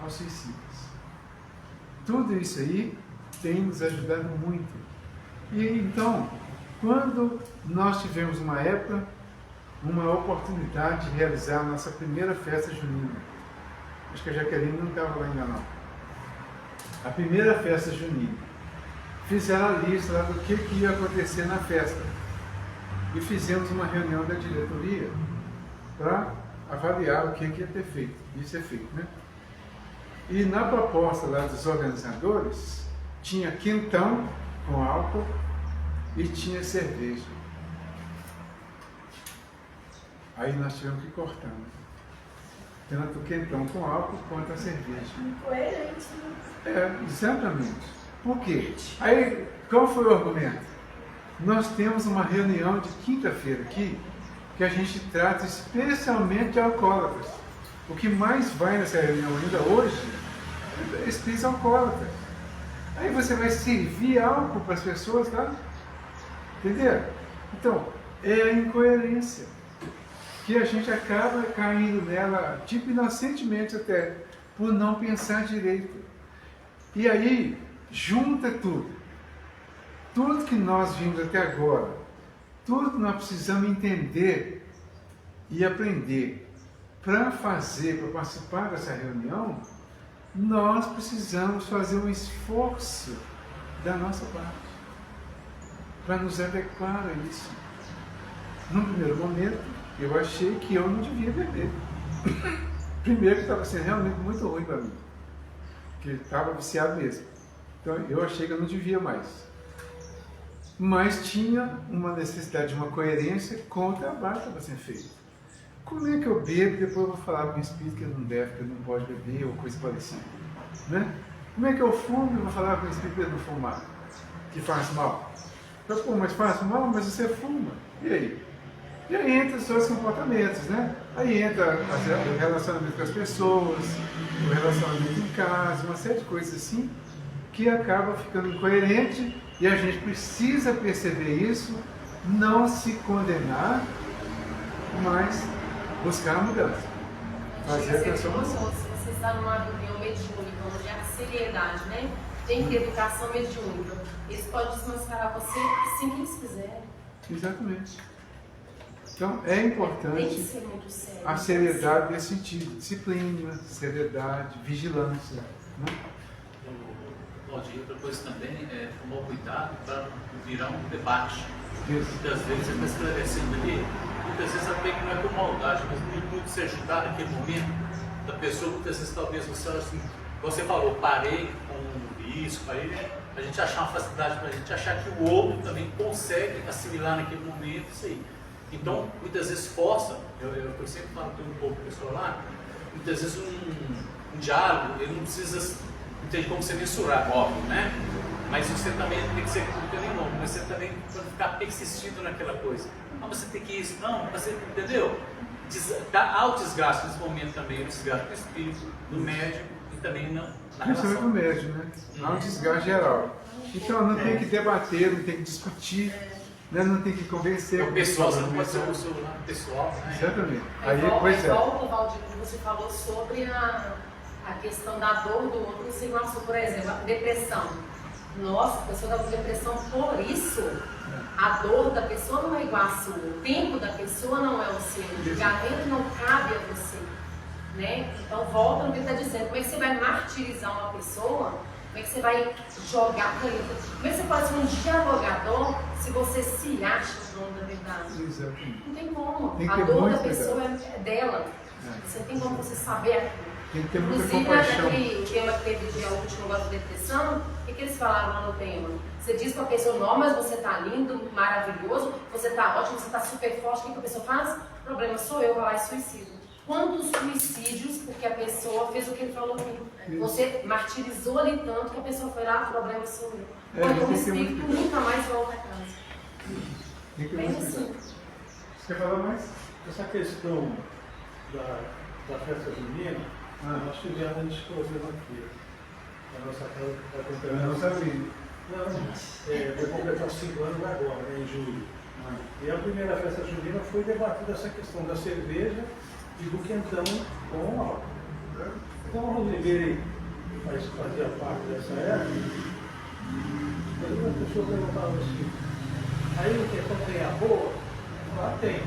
aos suicidas. Tudo isso aí tem nos ajudado muito. E então, quando nós tivemos uma época, uma oportunidade de realizar a nossa primeira festa junina, acho que a Jaqueline não estava lá ainda não, a primeira festa junina, fizeram a lista lá do que ia acontecer na festa, e fizemos uma reunião da diretoria para avaliar o que ia ter feito, ia ser feito, né? E na proposta lá dos organizadores, tinha quentão com álcool e tinha cerveja. Aí nós tivemos que cortar, né? Tanto o quentão com álcool quanto a cerveja. Incoerente. Exatamente. Por quê? Aí, qual foi o argumento? Nós temos uma reunião de quinta-feira aqui, que a gente trata especialmente de alcoólatras. O que mais vai nessa reunião ainda hoje é espírito alcoólatra. Aí você vai servir álcool para as pessoas, tá? Entendeu? Então, é a incoerência que a gente acaba caindo nela, tipo inocentemente até, por não pensar direito. E aí, junta tudo. Tudo que nós vimos até agora, tudo que nós precisamos entender e aprender para fazer, para participar dessa reunião, nós precisamos fazer um esforço da nossa parte para nos adequar a isso. No primeiro momento, eu achei que eu não devia beber. Primeiro que estava sendo realmente muito ruim para mim, que estava viciado mesmo. Então eu achei que eu não devia mais. Mas tinha uma necessidade, uma coerência com o trabalho que estava sendo feito. Como é que eu bebo e depois eu vou falar com o espírito que eu não deve, que eu não pode beber ou coisa parecida? Né? Como é que eu fumo e vou falar com o espírito que eu não fumar, que faz mal? Pô, mas faz mal, mas você fuma. E aí? E aí entra os seus comportamentos, né? Aí entra o relacionamento com as pessoas, o relacionamento em casa, uma série de coisas assim, que acaba ficando incoerente. E a gente precisa perceber isso, não se condenar, mas buscar a mudança. Fazer a pessoa. Se você está numa reunião mediúnica, onde há seriedade, né? Tem que ter educação mediúnica. Eles podem desmascarar você assim que eles quiserem. Exatamente. Então é Tem importante que ser muito sério. a seriedade nesse sentido. Disciplina, seriedade, vigilância. Né? Claudinho, outra coisa também é tomar cuidado para virar um debate. Isso. Muitas vezes você está esclarecendo ali, muitas vezes até que não é por maldade, mas muito se ajudar naquele momento da pessoa, muitas vezes talvez você assim, você falou, parei com isso, parei, a gente achar uma facilidade para a gente achar que o outro também consegue assimilar naquele momento isso aí. Então, muitas vezes força, eu sempre falo um pouco com o pessoal lá, muitas vezes um diálogo, ele não precisa, não tem como você mensurar, óbvio, né? Mas você também tem que ser não, mas você também pode ficar persistindo naquela coisa. Não, você tem que isso, não, você, entendeu? Há o desgaste nesse momento também, o desgaste do espírito, do médico e também na Principalmente relação. no médio, né? Há um desgaste geral. Então não tem que debater, não tem que discutir, né? Não tem que convencer. O pessoal, você não pode ser o seu lado pessoal, né? Exatamente. Aí, Pois é. volta, Valdir, que você falou sobre a questão da dor do outro, você passou, por exemplo, a depressão. Nossa, a pessoa está com depressão por isso. A dor da pessoa não é igual à sua, o tempo da pessoa não é o seu, o julgamento não cabe a você. Né? Então volta no que ele está dizendo, como é que você vai martirizar uma pessoa, como é que você vai jogar com ele, como é que você pode ser um dialogador se você se acha o dono da verdade? Exatamente. Não tem como, Tem que a ter dor muito da pessoa é dela, você tem como você saber aquilo. Tem que ter muita Inclusive, compaixão. naquele tema que teve dia último agora de depressão, o que eles falaram lá no tema? Você diz para a pessoa, não, mas você está lindo, maravilhoso, você está ótimo, você está super forte, o que a pessoa faz? O problema sou eu, vai lá e suicídio. Quantos suicídios, porque a pessoa fez o que ele falou aqui? Você martirizou ali tanto que a pessoa foi lá, o problema sou eu. Quando o espírito nunca mais volta a casa. Tem que Bem muito assim. cuidado. Você quer falar mais? Essa questão da festa junina, Nós tivemos esse problema aqui. A nossa casa vai Eu completar. não sabia. Vai completar 5 anos agora, né, em julho. E a primeira festa junina foi debatida essa questão da cerveja e do quentão com álcool. Então o Rodrigueira fazia parte dessa época. Aí uma pessoa perguntava assim, aí o quentão tem a boa? Lá tem.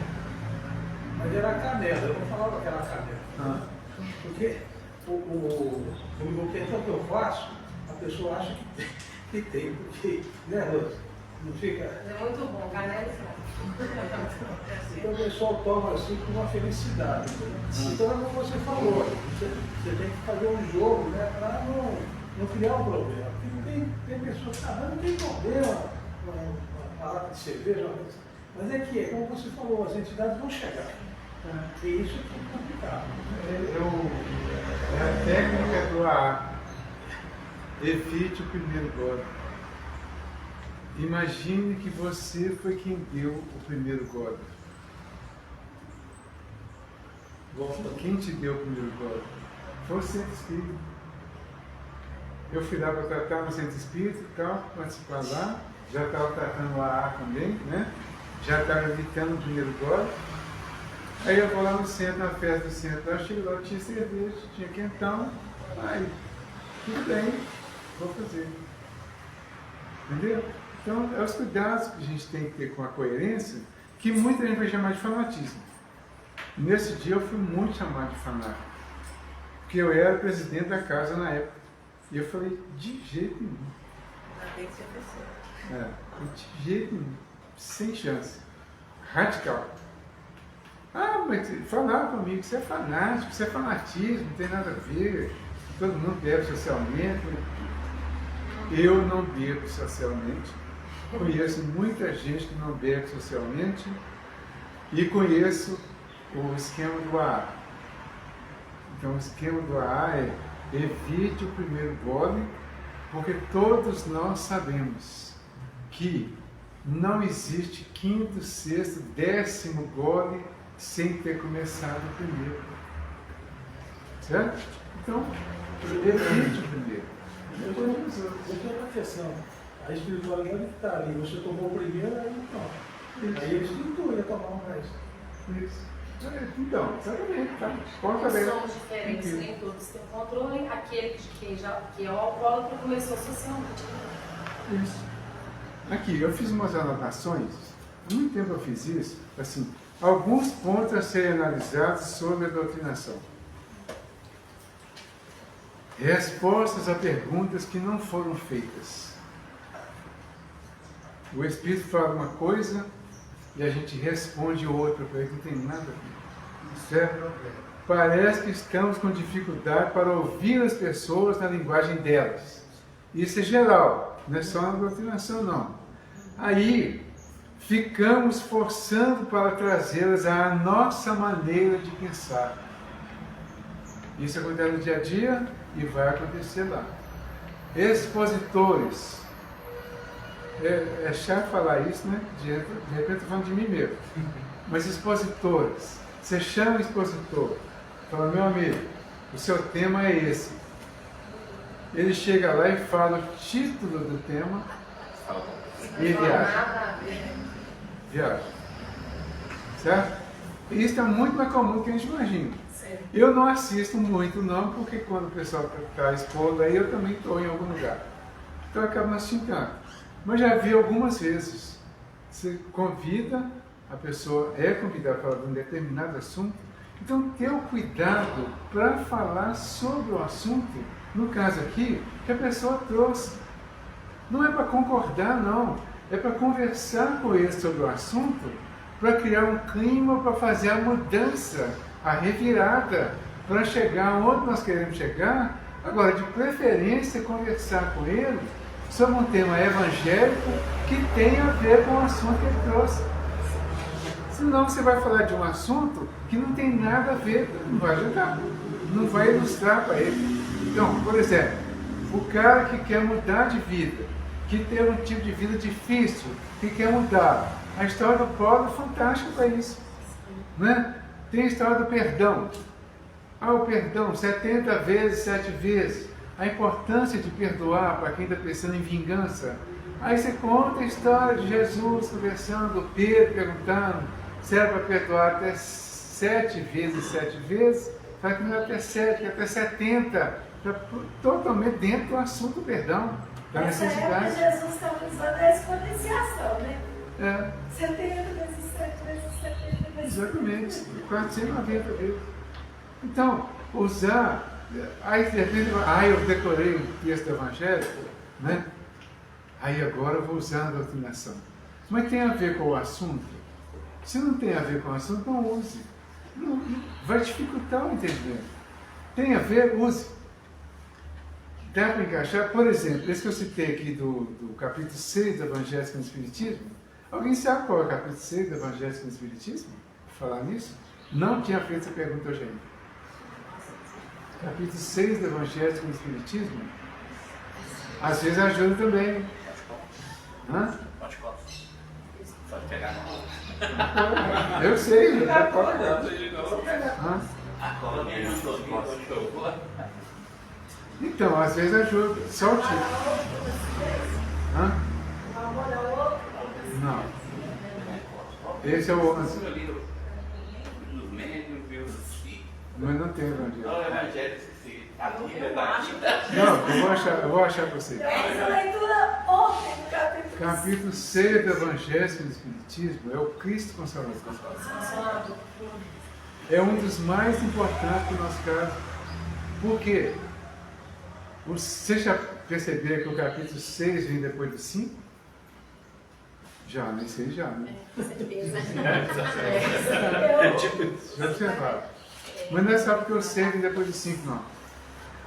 Mas era canela, eu não falava que era canela. Porque o quentão que eu faço, a pessoa acha que tem, porque, né, Rosa? Não fica. É muito bom, canela e sal. Então o pessoal toma assim com uma felicidade. Então é como você falou, você tem que fazer um jogo, né, para não criar um problema. Porque tem pessoas que não tem problema uma lata de cerveja, mas é que, como você falou, as entidades vão chegar. E isso é complicado. É a técnica do AA. Evite o primeiro gole. Imagine que você foi quem deu o primeiro gole. Quem te deu o primeiro gole? Foi o centro espírita. Eu fui lá para tratar no centro espírita e tal, participar lá. Já estava tratando o AA também, né? Já estava evitando o primeiro gole. Aí eu vou lá no centro, na festa do centro, eu chego lá, tinha cerveja, tinha quentão, aí, tudo bem, vou fazer. Entendeu? Então, é os cuidados que a gente tem que ter com a coerência, que muita gente vai chamar de fanatismo. Nesse dia eu fui muito chamado de fanático, porque eu era presidente da casa na época. E eu falei, de jeito nenhum. Ainda bem que você pensou. De jeito nenhum, sem chance. Radical. Mas falaram comigo, isso é fanático, isso é fanatismo, não tem nada a ver, todo mundo bebe socialmente. Eu não bebo socialmente, conheço muita gente que não bebe socialmente e conheço o esquema do AA. Então o esquema do AA é evite o primeiro gole, porque todos nós sabemos que não existe quinto, sexto, 10º gole sem ter começado o primeiro. Certo? Então, evite o primeiro. Depois é uma questão. A espiritualidade que está ali. Você tomou o primeiro, aí não. Aí eles intuem a tomar mais. Isso. Então, exatamente. Tá. Nós somos diferentes, nem todos têm controle. Aquele que é o alcoólatra começou socialmente. Isso. Aqui, eu fiz umas anotações. Há muito tempo eu fiz isso. Assim, alguns pontos a serem analisados sobre a doutrinação. Respostas a perguntas que não foram feitas. O Espírito fala uma coisa e a gente responde outra para ele, não tem nada a ver. Certo? Parece que estamos com dificuldade para ouvir as pessoas na linguagem delas. Isso é geral, não é só na doutrinação, não. Aí, ficamos forçando para trazê-las à nossa maneira de pensar. Isso acontece no dia a dia e vai acontecer lá. Expositores. É chato falar isso, né? De repente estou falando de mim mesmo. Mas expositores. Você chama o expositor. Fala, meu amigo, o seu tema é esse. Ele chega lá e fala o título do tema e viaja. Viaja. Certo? E isso é muito mais comum do que a gente imagina. Eu não assisto muito não, porque quando o pessoal está expondo aí, eu também estou em algum lugar. Então eu acabo não assistindo tanto. Mas já vi algumas vezes. Você convida, a pessoa é convidada para falar de um determinado assunto, então ter o cuidado para falar sobre o assunto, no caso aqui, que a pessoa trouxe. Não é para concordar, não. É para conversar com ele sobre o assunto, para criar um clima, para fazer a mudança, a revirada, para chegar onde nós queremos chegar. Agora, de preferência, conversar com ele sobre um tema evangélico que tem a ver com o assunto que ele trouxe. Senão você vai falar de um assunto que não tem nada a ver, não vai ajudar, não vai ilustrar para ele. Então, por exemplo, o cara que quer mudar de vida, que tem um tipo de vida difícil, que quer mudar. A história do Paulo é fantástica para isso. Né? Tem a história do perdão. O perdão, 70 vezes, 7 vezes. A importância de perdoar para quem está pensando em vingança. Aí você conta a história de Jesus conversando, Pedro perguntando se era para perdoar até 7 vezes, 7 vezes. Fala que não é até 7, é até 70. Totalmente dentro do assunto do perdão, da necessidade. Jesus estava usando a exponenciação, né? 70 vezes 7 vezes 70 vezes. Exatamente, 490 vezes. Então, usar. Aí de repente, eu decorei um texto evangélico, né? Aí agora eu vou usar a doutrinação. Mas tem a ver com o assunto? Se não tem a ver com o assunto, não use. Não, vai dificultar o entendimento. Tem a ver, use. Dá para encaixar, por exemplo, esse que eu citei aqui do capítulo 6 do Evangelho no Espiritismo. Alguém sabe qual é o capítulo 6 do Evangelho no Espiritismo? Vou falar nisso? Não tinha feito essa pergunta hoje ainda. Capítulo 6 do Evangelho no Espiritismo. Às vezes ajuda também. Pode pegar na Eu sei. Então, às vezes ajuda. Só o título. Não. Esse é o 11. Mas não tem evangelho. Não, eu vou achar para você. Essa leitura ontem no capítulo 6 do Evangelho do Espiritismo é o Cristo Consolador. É um dos mais importantes do nosso caso. Por quê? Você já percebeu que o capítulo 6 vem depois do 5? Já, nem sei já, né? Com certeza. Já observaram. Mas não é só porque o 6 vem depois do 5, não.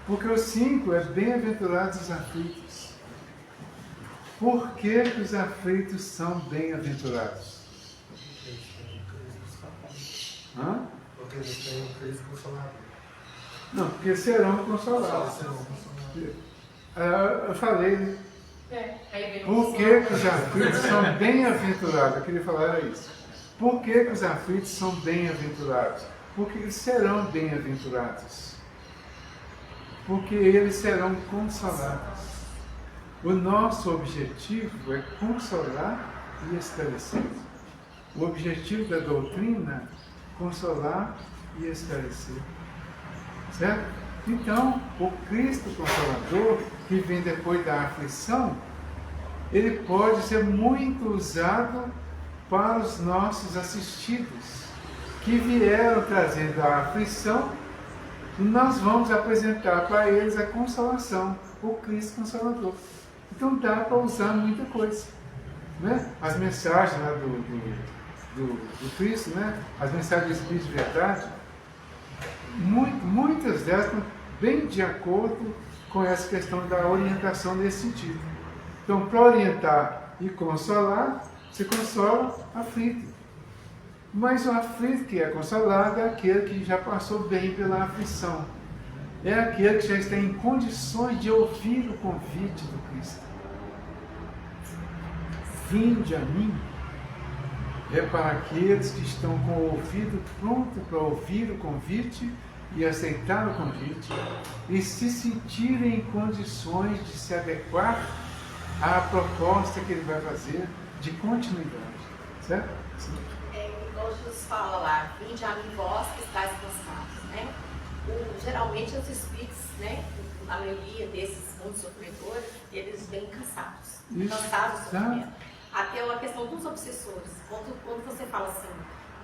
Porque o 5 é bem-aventurados os aflitos. Por que os aflitos são bem-aventurados? Porque eles têm um Cristo Consolador. Não, porque serão consolados. Eu falei, né? Por que os aflitos são bem-aventurados? Eu queria falar era isso. Por que os aflitos são bem-aventurados? Porque eles serão bem-aventurados. Porque eles serão consolados. O nosso objetivo é consolar e esclarecer. O objetivo da doutrina é consolar e esclarecer. Certo? Então, o Cristo Consolador, que vem depois da aflição, ele pode ser muito usado para os nossos assistidos, que vieram trazendo a aflição, e nós vamos apresentar para eles a consolação, o Cristo Consolador. Então dá para usar muita coisa. Né? As mensagens lá do Cristo, né? As mensagens do Espírito de verdade, muitas delas estão bem de acordo com essa questão da orientação nesse sentido. Então, para orientar e consolar, você consola aflito. Mas o aflito que é consolado é aquele que já passou bem pela aflição. É aquele que já está em condições de ouvir o convite do Cristo. Vinde a mim. É para aqueles que estão com o ouvido pronto para ouvir o convite e aceitar o convite e se sentirem em condições de se adequar à proposta que ele vai fazer de continuidade. Certo? Sim. Igual Jesus fala lá, vinde a mim vós que estáis cansados, né? Geralmente os espíritos, né? A maioria desses muitos sofredores, eles vêm cansados. Isso. Cansados do sofrimento. Até a questão dos obsessores. Quando você fala assim,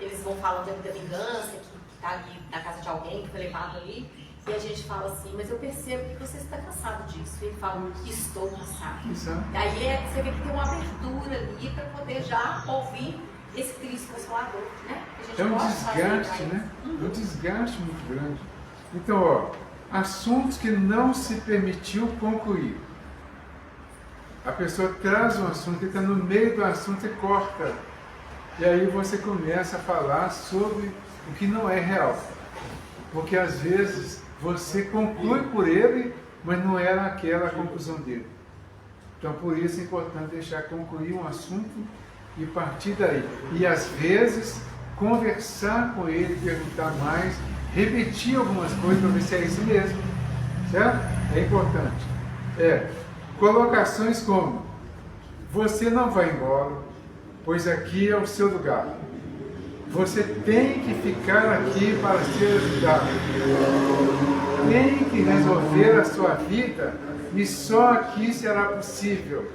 eles vão falando da vingança, que está ali na casa de alguém, que foi levado ali, e a gente fala assim, mas eu percebo que você está cansado disso. E ele fala, estou cansado. Exato. Daí você vê que tem uma abertura ali para poder já ouvir esse Cristo Consolador, né? É um desgaste, né? É um desgaste muito grande. Então, assuntos que não se permitiu concluir. A pessoa traz um assunto, que está no meio do assunto e corta. E aí você começa a falar sobre o que não é real. Porque às vezes você conclui por ele, mas não era aquela a conclusão dele. Então por isso é importante deixar concluir um assunto e partir daí. E às vezes conversar com ele, perguntar mais, repetir algumas coisas para ver se é isso mesmo, certo? É importante. Colocações como: você não vai embora, pois aqui é o seu lugar. Você tem que ficar aqui para ser ajudado. Tem que resolver a sua vida e só aqui será possível.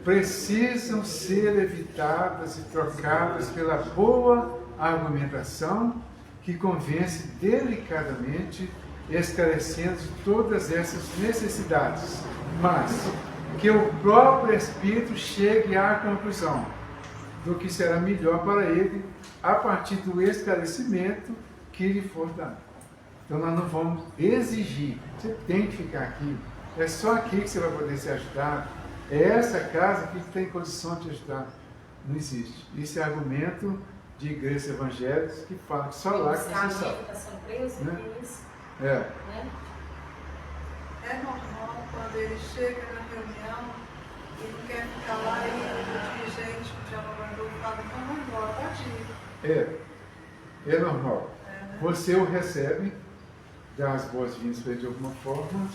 Precisam ser evitadas e trocadas pela boa argumentação que convence delicadamente, esclarecendo todas essas necessidades, mas que o próprio Espírito chegue à conclusão do que será melhor para ele a partir do esclarecimento que lhe for dado. Então nós não vamos exigir, você tem que ficar aqui, é só aqui que você vai poder ser ajudado, é essa casa aqui que tem condição de te ajudar. Não existe. Isso é argumento de igrejas evangélicas que falam que só lá que você sabe. Né? Né? É normal quando ele chega na reunião e não quer ficar lá e o dirigente, o dialogador, fala, então vamos embora, pode ir. É normal. Você o recebe, dá as boas-vindas para ele de alguma forma,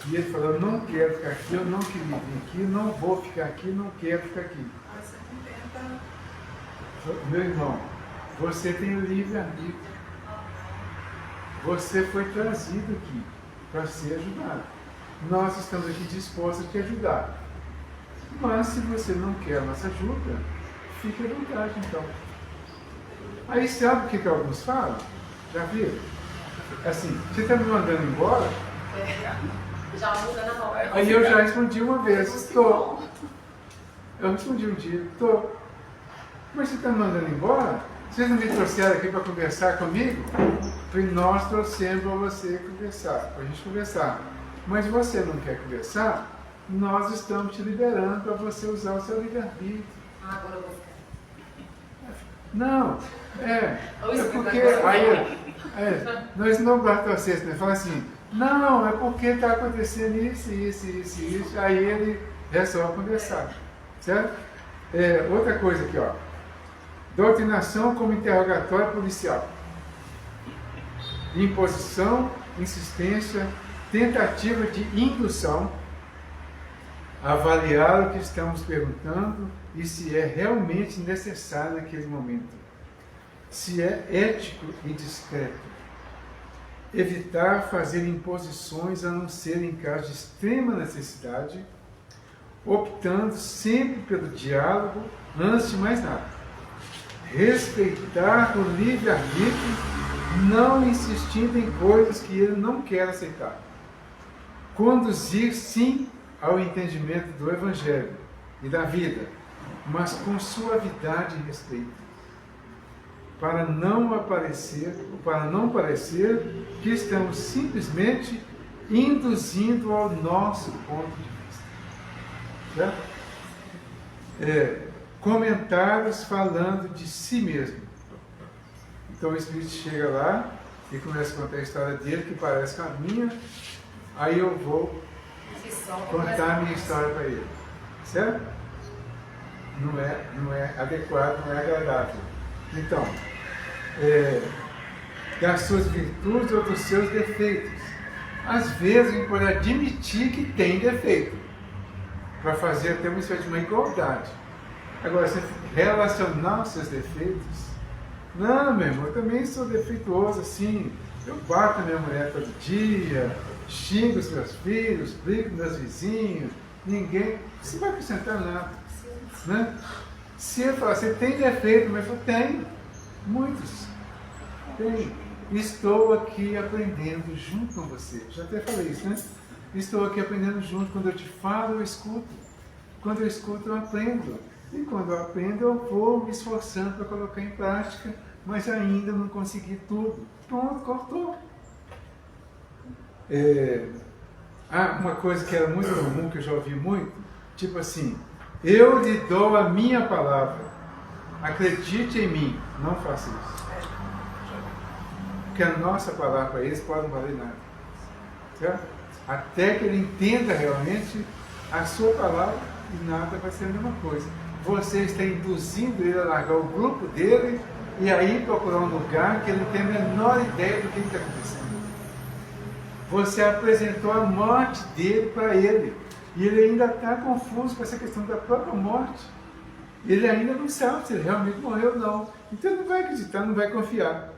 e ele fala: eu não quero ficar aqui, eu não queria vir aqui, não vou ficar aqui, não quero ficar aqui. Mas você não tenta. Meu irmão, você tem o livre-arbítrio. Você foi trazido aqui para ser ajudado. Nós estamos aqui dispostos a te ajudar. Mas se você não quer a nossa ajuda, fique à vontade então. Aí sabe o que alguns falam? Já viram? Assim, você está me mandando embora? Já muda na hora. Aí eu já respondi uma vez: estou. Eu respondi um dia: estou. Mas você está me mandando embora? Vocês não me trouxeram aqui para conversar comigo? Falei: nós trouxemos para você conversar, para a gente conversar. Mas você não quer conversar? Nós estamos te liberando para você usar o seu livre-arbítrio. Agora eu vou ficar. Não, é porque nós não basta vocês, né? Fala assim: não, é porque está acontecendo isso. Aí ele resolve conversar, certo? Outra coisa aqui, ó. Doutrinação como interrogatório policial. Imposição, insistência, tentativa de indução, avaliar o que estamos perguntando e se é realmente necessário naquele momento. Se é ético e discreto. Evitar fazer imposições a não ser em caso de extrema necessidade, optando sempre pelo diálogo antes de mais nada. Respeitar o livre-arbítrio, não insistindo em coisas que ele não quer aceitar. Conduzir, sim, ao entendimento do Evangelho e da vida, mas com suavidade e respeito, para não parecer que estamos simplesmente induzindo ao nosso ponto de vista. Certo? Comentários falando de si mesmo. Então o Espírito chega lá e começa a contar a história dele, que parece com a minha, aí eu vou contar a minha história para ele. Certo? Não é adequado, não é agradável. Então, das suas virtudes ou dos seus defeitos. Às vezes a gente pode admitir que tem defeito, para fazer até uma espécie de uma igualdade. Agora, você relacionar os seus defeitos, não, meu irmão, eu também sou defeituoso assim, eu bato a minha mulher todo dia, xingo os meus filhos, brigo com meus vizinhos, ninguém, você não vai acrescentar nada. Né? Se eu falar, você tem defeito, mas eu tenho, muitos, tenho. Estou aqui aprendendo junto com você, já até falei isso, né? Estou aqui aprendendo junto, quando eu te falo, eu escuto, quando eu escuto, eu aprendo. E quando eu aprendo, eu vou me esforçando para colocar em prática, mas ainda não consegui tudo. Pronto, cortou. Uma coisa que era muito comum, que eu já ouvi muito, tipo assim: eu lhe dou a minha palavra, acredite em mim, não faça isso. Porque a nossa palavra para eles pode não valer nada. Certo? Até que ele entenda realmente a sua palavra, e nada vai ser a mesma coisa. Você está induzindo ele a largar o grupo dele e aí procurar um lugar que ele não tem a menor ideia do que está acontecendo. Você apresentou a morte dele para ele, e ele ainda está confuso com essa questão da própria morte. Ele ainda não sabe se ele realmente morreu ou não. Então ele não vai acreditar, não vai confiar.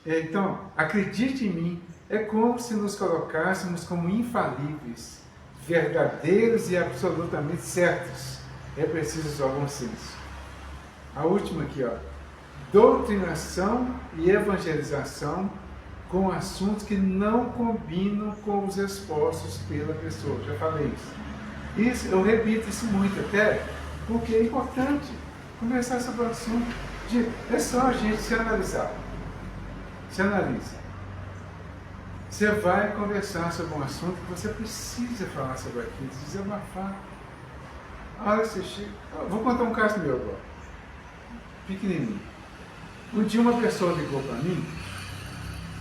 Então, acredite em mim, é como se nos colocássemos como infalíveis, verdadeiros e absolutamente certos. É preciso usar o bom senso. A última aqui, ó. Doutrinação e evangelização com assuntos que não combinam com os expostos pela pessoa. Já falei isso. Eu repito isso muito até, porque é importante conversar sobre o assunto. É só a gente se analisar. Se analisa. Você vai conversar sobre um assunto que você precisa falar sobre aquilo, desabafar. A hora que você chega... Vou contar um caso meu agora. Pequenininho. Um dia uma pessoa ligou para mim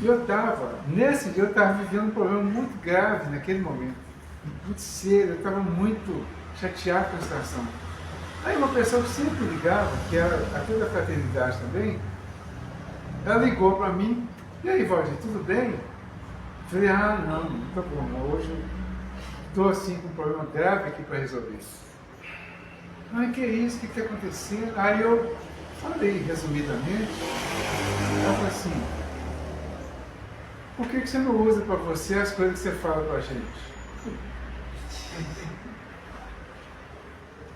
e nesse dia eu estava vivendo um problema muito grave naquele momento. Muito sério, eu estava muito chateado com a situação. Aí uma pessoa que sempre ligava, que era até da fraternidade também, ela ligou para mim, e aí, Valdir, tudo bem? Eu falei, não tá bom, hoje eu estou assim com um problema grave aqui para resolver. Mas que é isso? O que está acontecendo? Aí eu falei, resumidamente, ela falou assim, por que você não usa para você as coisas que você fala para a gente?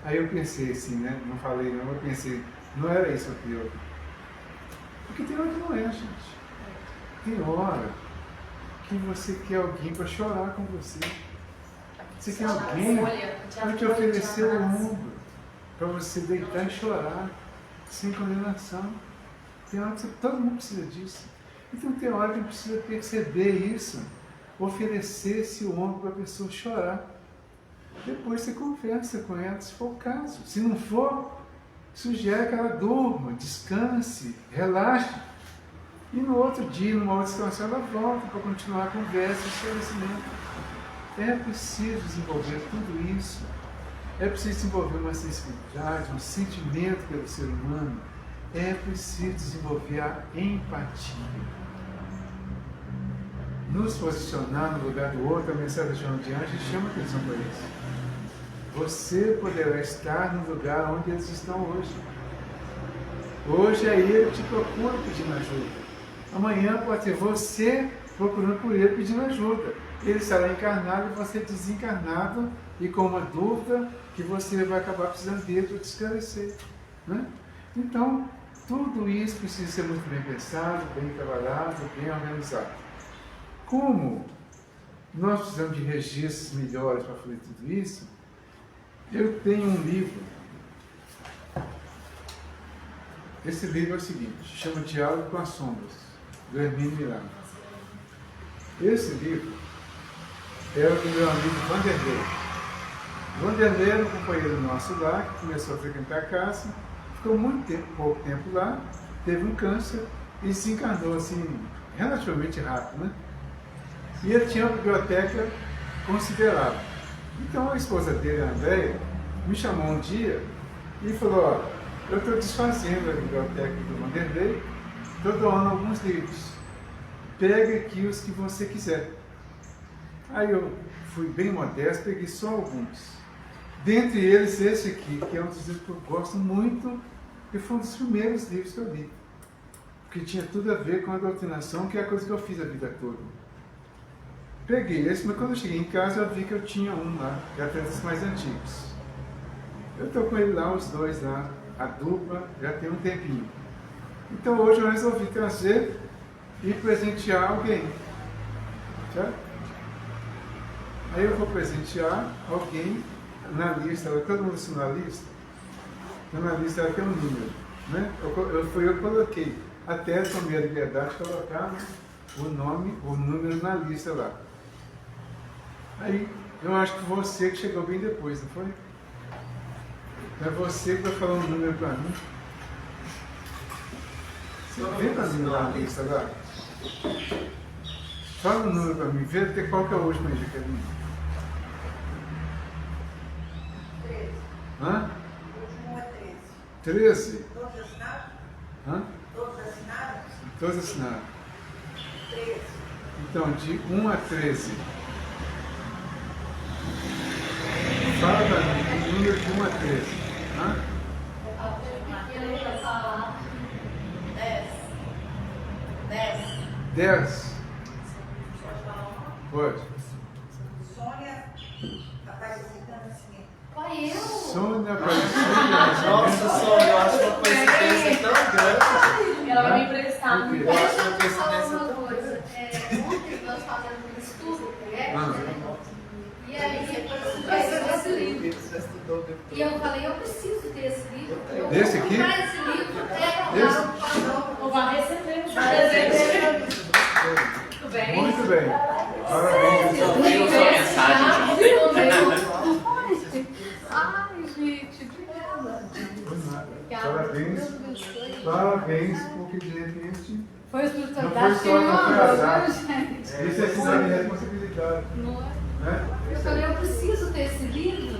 Aí eu pensei assim, né? Não falei não, eu pensei, não era isso aqui, eu. Porque tem hora que não é, gente. Tem hora que você quer alguém para chorar com você. Você quer alguém para te oferecer o mundo, para você deitar e chorar, sem condenação. Tem hora que todo mundo precisa disso. Então tem hora que precisa perceber isso, oferecer esse ombro para a pessoa chorar. Depois você conversa com ela, se for o caso. Se não for, sugere que ela durma, descanse, relaxe. E no outro dia, numa outra situação, ela volta para continuar a conversa e o esclarecimento. É preciso desenvolver tudo isso. É preciso desenvolver uma sensibilidade, um sentimento pelo ser humano. É preciso desenvolver a empatia. Nos posicionar no lugar do outro, a mensagem de João de Anjos chama atenção para isso. Você poderá estar no lugar onde eles estão hoje. Hoje é ele que te procura pedindo ajuda. Amanhã pode ser você procurando por ele pedindo ajuda. Ele estará encarnado e você desencarnado e com uma dúvida que você vai acabar precisando dele para te esclarecer. Né? Então, tudo isso precisa ser muito bem pensado, bem trabalhado, bem organizado. Como nós precisamos de registros melhores para fazer tudo isso, eu tenho um livro. Esse livro é o seguinte, chama Diálogo com as Sombras, do Hermínio Miranda. Esse livro é o do meu amigo Vanderlei. Vanderlei era um companheiro nosso lá, que começou a frequentar a casa, ficou pouco tempo lá, teve um câncer e se encarnou assim, relativamente rápido, né? E ele tinha uma biblioteca considerável. Então a esposa dele, a Andréia, me chamou um dia e falou, eu estou desfazendo a biblioteca do Vanderlei, estou doando alguns livros. Pega aqui os que você quiser. Aí eu fui bem modesto, peguei só alguns. Dentre eles esse aqui, que é um dos livros que eu gosto muito, e foi um dos primeiros livros que eu li. Porque tinha tudo a ver com a doutrinação, que é a coisa que eu fiz a vida toda. Peguei esse, mas quando eu cheguei em casa eu vi que eu tinha um lá, que era dos mais antigos. Eu estou com ele lá, os dois lá, a dupla, já tem um tempinho. Então hoje eu resolvi trazer e presentear alguém. Certo? Aí eu vou presentear alguém na lista, todo mundo assinou a lista? Então na lista ela tem um número. Né? Eu coloquei, até tomei a liberdade de colocar, né, o nome, o número na lista lá. Aí, eu acho que você que chegou bem depois, não foi? É você que vai falar um número para mim. Você vê para mim lá na lista lá? Fala um número para mim, vê até qual que é o último aí, Jaqueline. 13. Hã? O último é 13. 13? Todos assinaram? Hã? Todos Todos assinaram. 13. Então, de 1 a 13. Fala para mim o número de 1 a 13. Hã? 10. Pode. Sônia Aparecida Nascimento. Pai, eu? Sônia Aparecida Nascimento. Nossa, Sônia, eu acho uma coincidência tão grande. Ela vai me emprestar. Por quê? Eu acho uma Deixa eu falar coincidência uma tão coisa. Ontem nós fazemos um estudo, e aí esse livro. Você estudou E eu falei, eu preciso ter esse livro. Eu Desse vou aqui? comprar esse livro. Esse? Ou vai receber um presente. Tudo bem? Muito bem. Parabéns. Eu vi sua mensagem de Ai, gente, obrigada. Parabéns. Parabéns, porque de repente Foi a não espiritualidade foi só, não foi azar. viu, gente? Isso é sinal de responsabilidade. Não é? Né? Eu falei, eu preciso ter esse livro.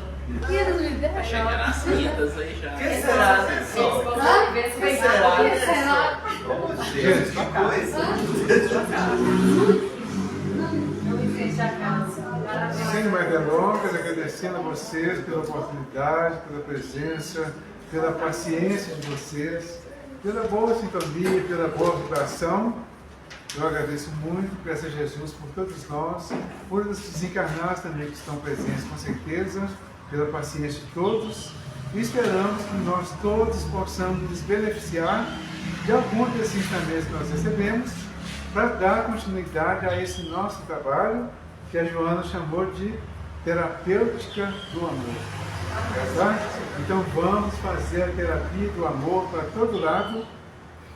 E eles me deram. Vai chegar nas quintas aí já. Que será, Sônia? Ver se Que vai será? Que será? Gente, que coisa. Eu me fez a casa. Sem mais delongas, agradecendo a vocês pela oportunidade, pela presença, pela paciência de vocês, pela boa sintonia, pela boa vibração. Eu agradeço muito, peço a Jesus por todos nós, por os desencarnados também que estão presentes, com certeza, pela paciência de todos. E esperamos que nós todos possamos nos beneficiar de algum desses ensinamentos que nós recebemos para dar continuidade a esse nosso trabalho que a Joana chamou de terapêutica do amor. Tá? Então vamos fazer a terapia do amor para todo lado,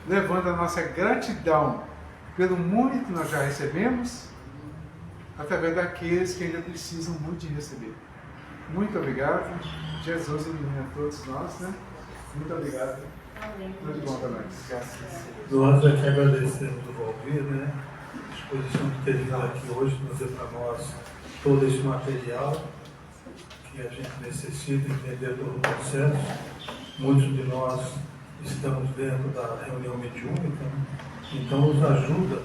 levando a nossa gratidão pelo muito que nós já recebemos, através daqueles que ainda precisam muito de receber. Muito obrigado. Jesus ilumina todos nós, né? Muito obrigado. Tudo de bom para nós. Nós aqui agradecemos o Valdir, né? A disposição de ter vindo aqui hoje, trazer para nós todo esse material que a gente necessita entender todo o processo. Muitos de nós estamos dentro da reunião mediúnica, então nos ajuda